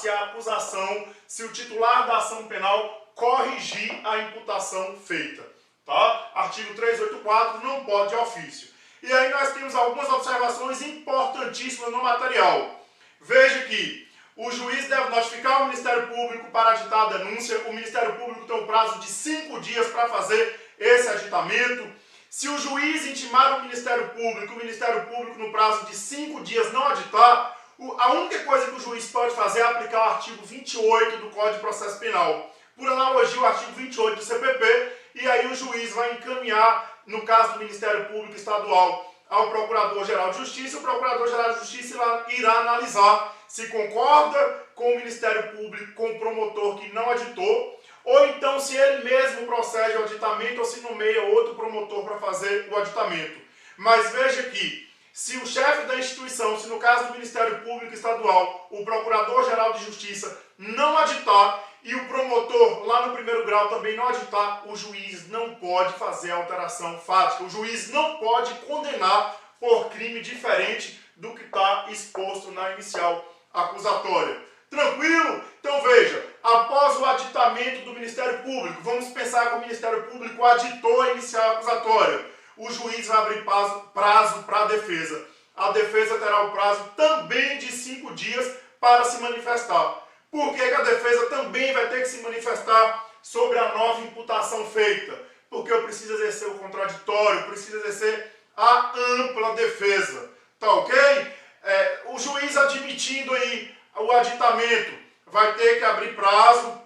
se o titular da ação penal corrigir a imputação feita. Tá? Artigo 384 não pode de ofício. E aí nós temos algumas observações importantíssimas no material. Veja que o juiz deve notificar o Ministério Público para aditar a denúncia. O Ministério Público tem um prazo de 5 dias para fazer esse aditamento. Se o juiz intimar o Ministério Público no prazo de 5 dias não aditar, a única coisa que o juiz pode fazer é aplicar o artigo 28 do Código de Processo Penal. Por analogia, o artigo 28 do CPP, e aí o juiz vai encaminhar, no caso do Ministério Público Estadual, ao Procurador-Geral de Justiça. O Procurador-Geral de Justiça irá analisar se concorda com o Ministério Público, com o promotor que não aditou, ou então se ele mesmo procede ao aditamento ou se nomeia outro promotor para fazer o aditamento. Mas veja que, se o chefe da instituição, se no caso do Ministério Público Estadual, o Procurador-Geral de Justiça não aditar e o promotor lá no primeiro grau também não aditar, o juiz não pode fazer alteração fática. O juiz não pode condenar por crime diferente do que está exposto na inicial acusatória. Tranquilo? Então veja, após o aditamento do Ministério Público, vamos pensar que o Ministério Público aditou a inicial acusatória. O juiz vai abrir prazo para a defesa. A defesa terá o prazo também de 5 dias para se manifestar. Por que a defesa também vai ter que se manifestar sobre a nova imputação feita? Porque eu preciso exercer o contraditório, preciso exercer a ampla defesa. Tá ok? O juiz admitindo aí o aditamento vai ter que abrir prazo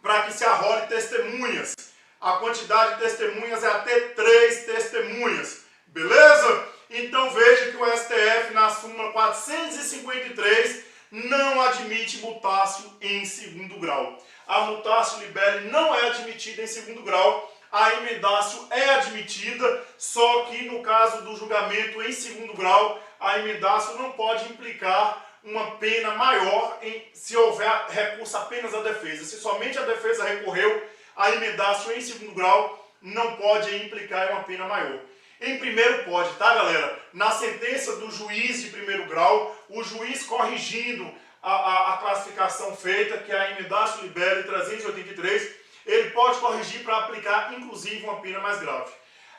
para que se arrole testemunhas. A quantidade de testemunhas é até 3 testemunhas. Beleza? Então veja que o STF, na súmula 453, não admite mutácio em segundo grau. A mutácio libere não é admitida em segundo grau. A emendácio é admitida, só que no caso do julgamento em segundo grau, a emendácio não pode implicar uma pena maior se houver recurso apenas à defesa. Se somente a defesa recorreu, a emendácio em segundo grau não pode implicar em uma pena maior. Em primeiro pode, tá, galera? Na sentença do juiz de primeiro grau, o juiz corrigindo a classificação feita, que é a emendácio libere 383, ele pode corrigir para aplicar, inclusive, uma pena mais grave.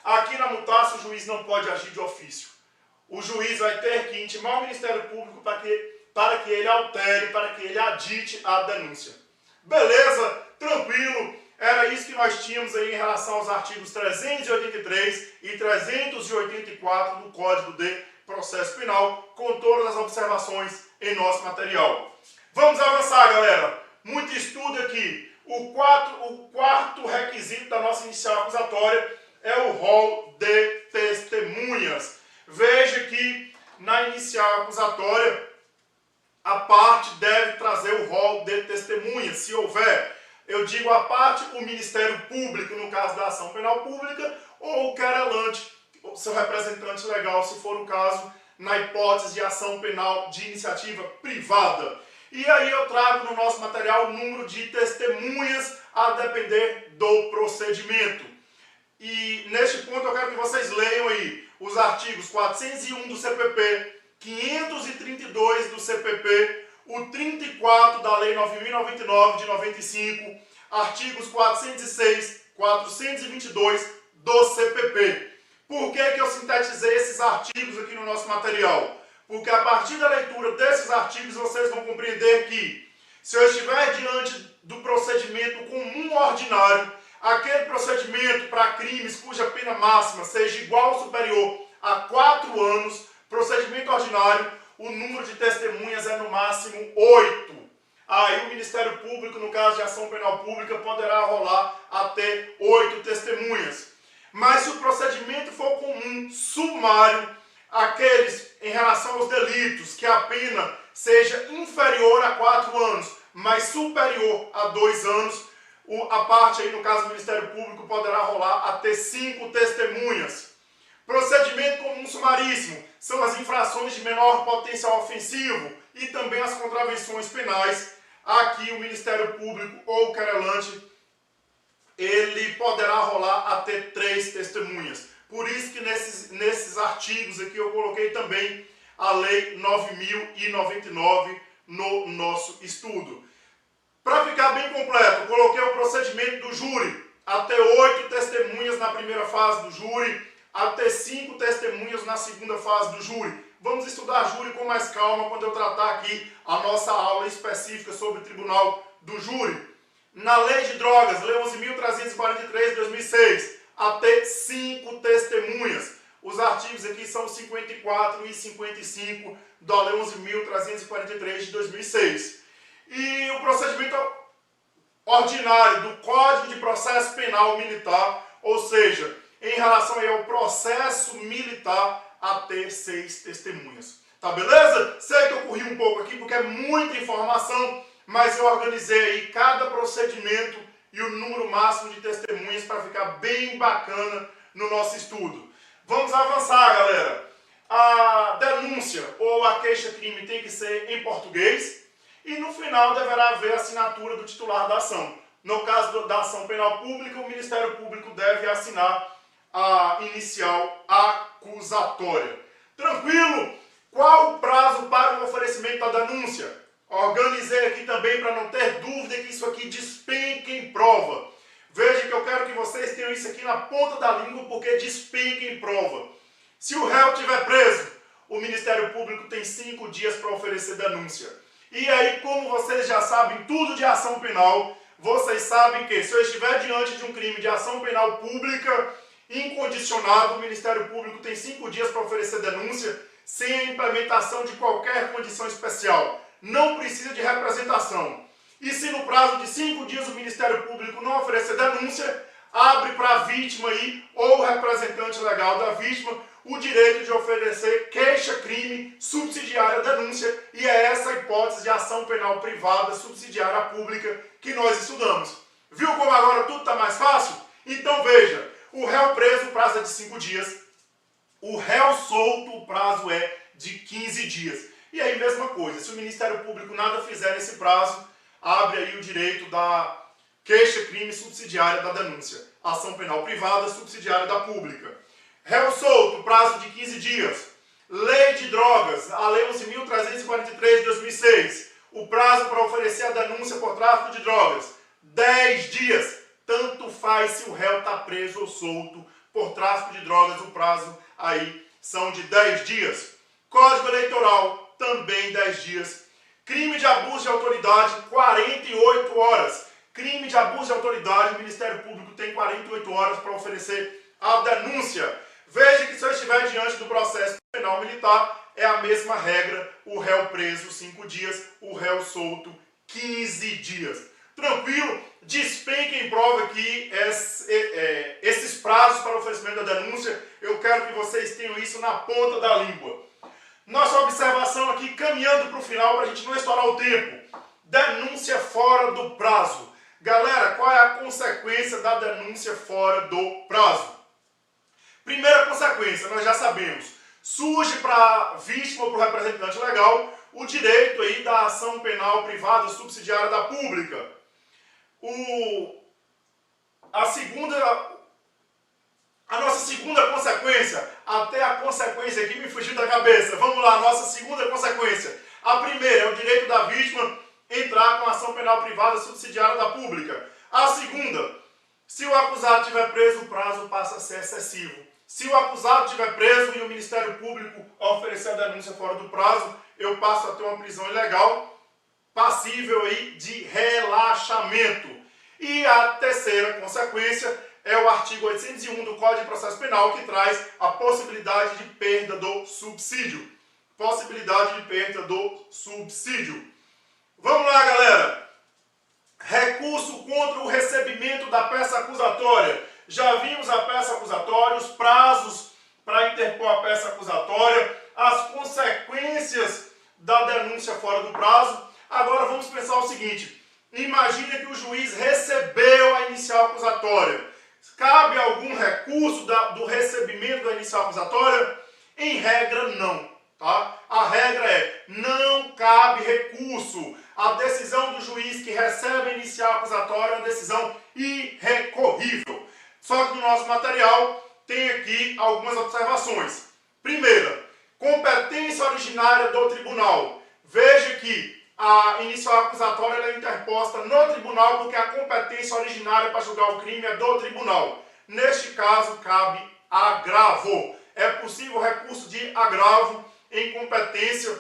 Aqui na mutácio, o juiz não pode agir de ofício. O juiz vai ter que intimar o Ministério Público para que ele altere, para que ele adite a denúncia. Beleza? Tranquilo? Era isso que nós tínhamos aí em relação aos artigos 383 e 384 do Código de Processo Penal, com todas as observações em nosso material. Vamos avançar, galera. Muito estudo aqui. O quarto requisito da nossa inicial acusatória é o rol de testemunhas. Veja que na inicial acusatória a parte deve trazer o rol de testemunhas, se houver. Eu digo a parte, o Ministério Público, no caso da ação penal pública, ou o querelante, seu representante legal, se for o caso, na hipótese de ação penal de iniciativa privada. E aí eu trago no nosso material o número de testemunhas a depender do procedimento. E neste ponto eu quero que vocês leiam aí os artigos 401 do CPP, 532 do CPP, o 34 da Lei 9.099 de 95, artigos 406, 422 do CPP. Por que eu sintetizei esses artigos aqui no nosso material? Porque a partir da leitura desses artigos vocês vão compreender que, se eu estiver diante do procedimento comum ordinário, aquele procedimento para crimes cuja pena máxima seja igual ou superior a 4 anos, procedimento ordinário, o número de testemunhas é no máximo 8. Aí o Ministério Público, no caso de ação penal pública, poderá rolar até 8 testemunhas. Mas se o procedimento for comum, sumário, aqueles em relação aos delitos que a pena seja inferior a 4 anos, mas superior a 2 anos, a parte aí, no caso do Ministério Público, poderá rolar até 5 testemunhas. Procedimento comum sumaríssimo são as infrações de menor potencial ofensivo e também as contravenções penais. Aqui o Ministério Público ou o querelante, ele poderá rolar até 3 testemunhas. Por isso que nesses artigos aqui eu coloquei também a Lei 9.099 no nosso estudo. Para ficar bem completo, eu coloquei o procedimento do júri. Até 8 testemunhas na primeira fase do júri, a ter 5 testemunhas na segunda fase do júri. Vamos estudar júri com mais calma quando eu tratar aqui a nossa aula específica sobre o Tribunal do Júri. Na Lei de Drogas, Lei 11.343 de 2006, a ter 5 testemunhas. Os artigos aqui são 54 e 55 da Lei 11.343 de 2006. E o procedimento ordinário do Código de Processo Penal Militar, ou seja, em relação aí ao processo militar, a ter 6 testemunhas. Tá beleza? Sei que eu corri um pouco aqui porque é muita informação, mas eu organizei aí cada procedimento e o número máximo de testemunhas para ficar bem bacana no nosso estudo. Vamos avançar, galera. A denúncia ou a queixa-crime tem que ser em português e no final deverá haver a assinatura do titular da ação. No caso da ação penal pública, o Ministério Público deve assinar a inicial acusatória. Tranquilo? Qual o prazo para o oferecimento da denúncia? Organizei aqui também para não ter dúvida que isso aqui despenca em prova. Veja que eu quero que vocês tenham isso aqui na ponta da língua porque despenca em prova. Se o réu estiver preso, o Ministério Público tem 5 dias para oferecer denúncia. E aí, como vocês já sabem tudo de ação penal, vocês sabem que se eu estiver diante de um crime de ação penal pública incondicionado, o Ministério Público tem 5 dias para oferecer denúncia sem a implementação de qualquer condição especial. Não precisa de representação. E se no prazo de 5 dias o Ministério Público não oferecer denúncia, abre para a vítima aí, ou o representante legal da vítima, o direito de oferecer queixa-crime subsidiária à denúncia, e é essa a hipótese de ação penal privada subsidiária à pública que nós estudamos. Viu como agora tudo está mais fácil? Então veja, o réu preso, o prazo é de 5 dias, o réu solto, o prazo é de 15 dias. E aí, mesma coisa, se o Ministério Público nada fizer nesse prazo, abre aí o direito da queixa-crime subsidiária da denúncia. Ação penal privada subsidiária da pública. Réu solto, prazo de 15 dias. Lei de drogas, a Lei 11.343 de 2006. O prazo para oferecer a denúncia por tráfico de drogas, 10 dias. Tanto faz se o réu está preso ou solto por tráfico de drogas, o prazo aí são de 10 dias. Código Eleitoral, também 10 dias. Crime de abuso de autoridade, 48 horas. Crime de abuso de autoridade, o Ministério Público tem 48 horas para oferecer a denúncia. Veja que se eu estiver diante do processo penal militar, é a mesma regra, o réu preso 5 dias, o réu solto 15 dias. Tranquilo? Despenca em prova aqui esses prazos para oferecimento da denúncia. Eu quero que vocês tenham isso na ponta da língua. Nossa observação aqui, caminhando para o final, para a gente não estourar o tempo. Denúncia fora do prazo. Galera, qual é a consequência da denúncia fora do prazo? Primeira consequência, nós já sabemos. Surge para a vítima ou para o representante legal o direito aí da ação penal privada subsidiária da pública. A nossa segunda consequência, até a consequência aqui me fugiu da cabeça. Vamos lá, nossa segunda consequência. A primeira é o direito da vítima entrar com ação penal privada subsidiária da pública. A segunda, se o acusado estiver preso, o prazo passa a ser excessivo. Se o acusado estiver preso e o Ministério Público oferecer a denúncia fora do prazo, eu passo a ter uma prisão ilegal passível aí de relaxamento. E a terceira consequência é o artigo 801 do Código de Processo Penal, que traz a possibilidade de perda do subsídio. Possibilidade de perda do subsídio. Vamos lá, galera. Recurso contra o recebimento da peça acusatória. Já vimos a peça acusatória, os prazos para interpor a peça acusatória, as consequências da denúncia fora do prazo. Agora vamos pensar o seguinte. Imagina que o juiz recebeu a inicial acusatória. Cabe algum recurso do recebimento da inicial acusatória? Em regra, não. Tá? A regra é, não cabe recurso. A decisão do juiz que recebe a inicial acusatória é uma decisão irrecorrível. Só que no nosso material tem aqui algumas observações. Primeira, competência originária do tribunal. Veja que a inicial acusatória ela é interposta no tribunal porque a competência originária para julgar o crime é do tribunal. Neste caso, cabe agravo. É possível recurso de agravo em competência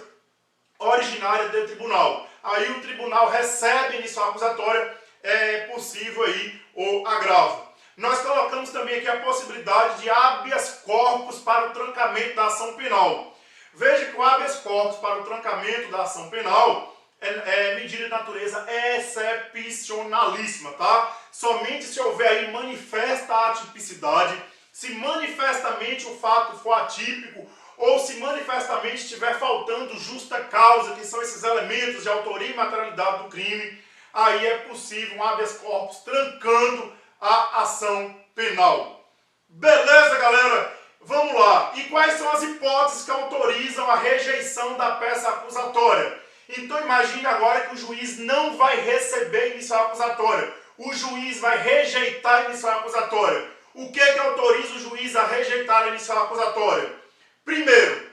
originária do tribunal. Aí o tribunal recebe inicial acusatória, é possível aí o agravo. Nós colocamos também aqui a possibilidade de habeas corpus para o trancamento da ação penal. Veja que o habeas corpus para o trancamento da ação penal é medida de natureza excepcionalíssima, tá? Somente se houver aí manifesta atipicidade, se manifestamente o fato for atípico, ou se manifestamente estiver faltando justa causa, que são esses elementos de autoria e materialidade do crime, aí é possível um habeas corpus trancando a ação penal. Beleza, galera? Vamos lá. E quais são as hipóteses que autorizam a rejeição da peça acusatória? Então imagine agora que o juiz não vai receber inicial acusatória. O juiz vai rejeitar a inicial acusatória. O que autoriza o juiz a rejeitar a inicial acusatória? Primeiro,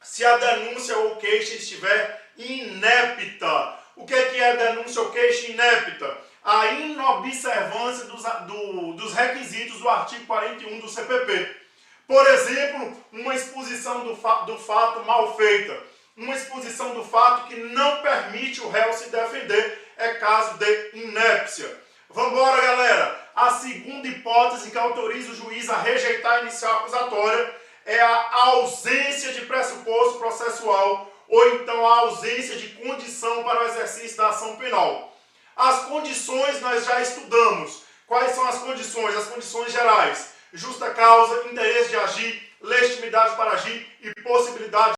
se a denúncia ou queixa estiver inepta. O que é denúncia ou queixa inepta? A inobservância dos requisitos do artigo 41 do CPP. Por exemplo, uma exposição do fato mal feita. Uma exposição do fato que não permite o réu se defender. É caso de inépcia. Vamos embora, galera. A segunda hipótese que autoriza o juiz a rejeitar a inicial acusatória é a ausência de pressuposto processual ou então a ausência de condição para o exercício da ação penal. As condições nós já estudamos. Quais são as condições? As condições gerais. Justa causa, interesse de agir, legitimidade para agir e possibilidade.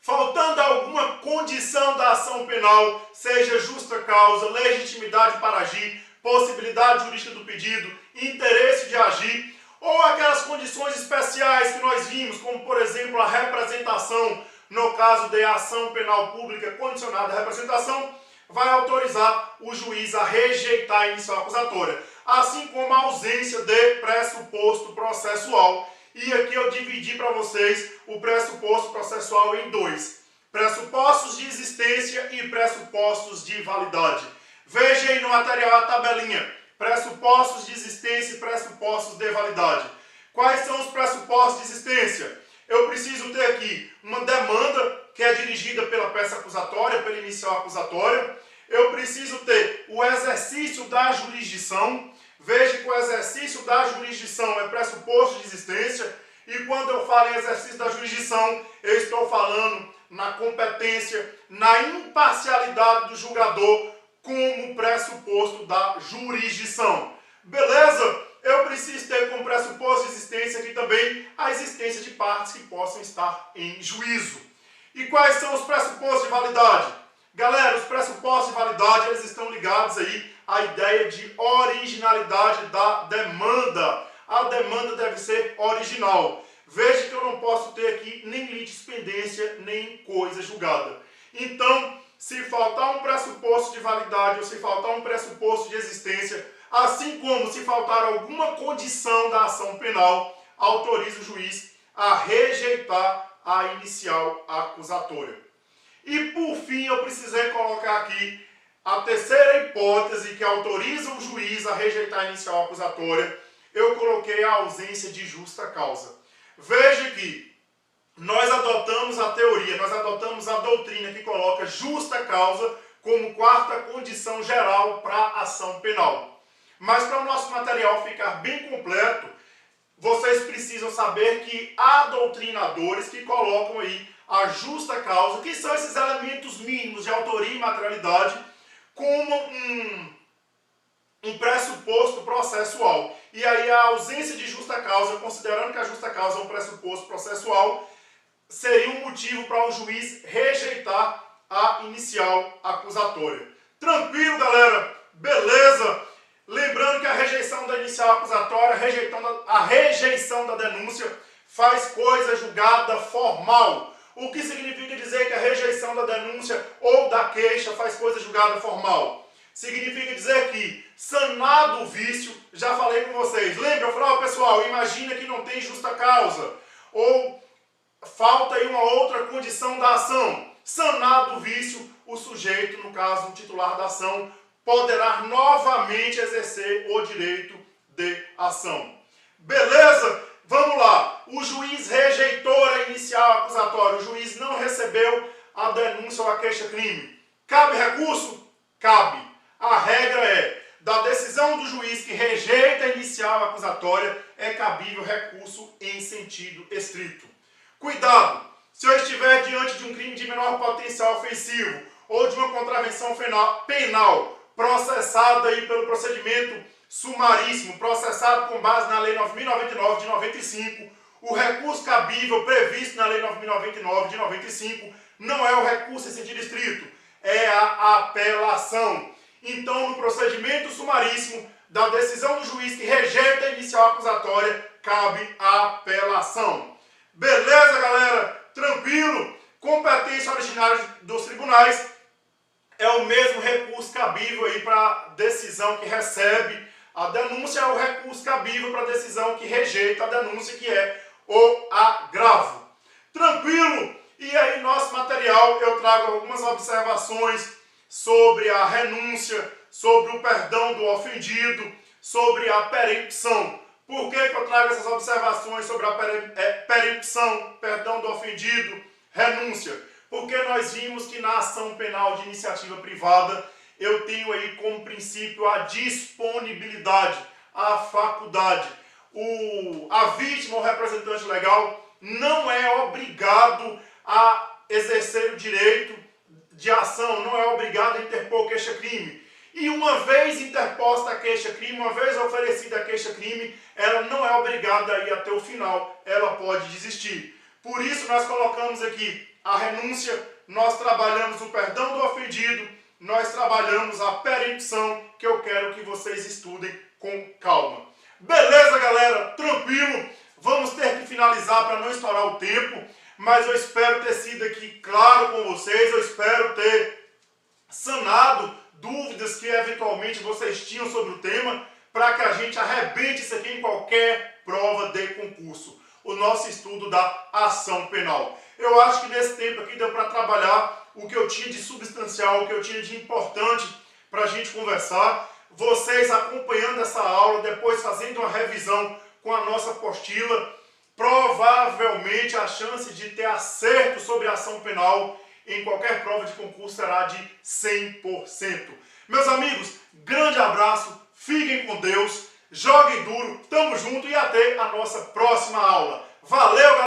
Faltando alguma condição da ação penal, seja justa causa, legitimidade para agir, possibilidade jurídica do pedido, interesse de agir, ou aquelas condições especiais que nós vimos, como por exemplo a representação, no caso de ação penal pública condicionada à representação, vai autorizar o juiz a rejeitar a inicial acusatória, assim como a ausência de pressuposto processual. E aqui eu dividi para vocês o pressuposto processual em dois: pressupostos de existência e pressupostos de validade. Veja aí no material a tabelinha: pressupostos de existência e pressupostos de validade. Quais são os pressupostos de existência? Eu preciso ter aqui uma demanda que é dirigida pela peça acusatória, pela inicial acusatória. Eu preciso ter o exercício da jurisdição. Veja que o exercício da jurisdição é pressuposto de existência. E quando eu falo em exercício da jurisdição, eu estou falando na competência, na imparcialidade do julgador como pressuposto da jurisdição. Beleza? Eu preciso ter como pressuposto de existência aqui também a existência de partes que possam estar em juízo. E quais são os pressupostos de validade? Galera, os pressupostos de validade, eles estão ligados aí à ideia de originalidade da demanda. A demanda deve ser original. Veja que eu não posso ter aqui nem litispendência, nem coisa julgada. Então, se faltar um pressuposto de validade ou se faltar um pressuposto de existência, assim como se faltar alguma condição da ação penal, autoriza o juiz a rejeitar a inicial acusatória. E por fim, eu precisei colocar aqui a terceira hipótese que autoriza o juiz a rejeitar a inicial acusatória. Eu coloquei a ausência de justa causa. Veja que nós adotamos a teoria, nós adotamos a doutrina que coloca justa causa como quarta condição geral para a ação penal. Mas para o nosso material ficar bem completo, vocês precisam saber que há doutrinadores que colocam aí a justa causa, que são esses elementos mínimos de autoria e materialidade, como um pressuposto processual. E aí a ausência de justa causa, considerando que a justa causa é um pressuposto processual, seria um motivo para o juiz rejeitar a inicial acusatória. Tranquilo, galera? Beleza? Lembrando que a rejeição da inicial acusatória, a rejeição da denúncia, faz coisa julgada formal. O que significa dizer que a rejeição da denúncia ou da queixa faz coisa julgada formal? Significa dizer que, sanado o vício, já falei com vocês, lembra? Eu falei, pessoal, imagina que não tem justa causa, ou falta aí uma outra condição da ação. Sanado o vício, o sujeito, no caso o titular da ação, poderá novamente exercer o direito de ação. Beleza? Vamos lá, o juiz rejeitou a inicial acusatória, o juiz não recebeu a denúncia ou a queixa-crime. Cabe recurso? Cabe. A regra é, da decisão do juiz que rejeita a inicial acusatória, é cabível recurso em sentido estrito. Cuidado! Se eu estiver diante de um crime de menor potencial ofensivo ou de uma contravenção penal processada aí pelo procedimento sumaríssimo, processado com base na Lei 9.099 de 95, o recurso cabível previsto na Lei 9.099 de 95 não é o recurso em sentido estrito, é a apelação. Então, no procedimento sumaríssimo da decisão do juiz que rejeita a inicial acusatória, cabe a apelação. Beleza, galera? Tranquilo? Competência originária dos tribunais é o mesmo recurso cabível aí para a decisão que recebe a denúncia, é o recurso cabível para a decisão que rejeita a denúncia, que é o agravo. Tranquilo? E aí, nosso material, eu trago algumas observações sobre a renúncia, sobre o perdão do ofendido, sobre a perempção. Por que eu trago essas observações sobre a perempção, perdão do ofendido, renúncia? Porque nós vimos que na ação penal de iniciativa privada eu tenho aí como princípio a disponibilidade, a faculdade. A vítima ou representante legal não é obrigado a exercer o direito de ação, não é obrigado a interpor queixa-crime. E uma vez interposta a queixa-crime, uma vez oferecida a queixa-crime, ela não é obrigada a ir até o final, ela pode desistir. Por isso nós colocamos aqui a renúncia, nós trabalhamos o perdão do ofendido, nós trabalhamos a perempção, que eu quero que vocês estudem com calma. Beleza, galera? Tranquilo? Vamos ter que finalizar para não estourar o tempo, mas eu espero ter sido aqui claro com vocês, eu espero ter sanado dúvidas que eventualmente vocês tinham sobre o tema, para que a gente arrebente isso aqui em qualquer prova de concurso. O nosso estudo da ação penal. Eu acho que nesse tempo aqui deu para trabalhar o que eu tinha de substancial, o que eu tinha de importante para a gente conversar. Vocês acompanhando essa aula, depois fazendo uma revisão com a nossa apostila, provavelmente a chance de ter acerto sobre a ação penal em qualquer prova de concurso será de 100%. Meus amigos, grande abraço, fiquem com Deus, joguem duro, tamo junto e até a nossa próxima aula. Valeu, galera!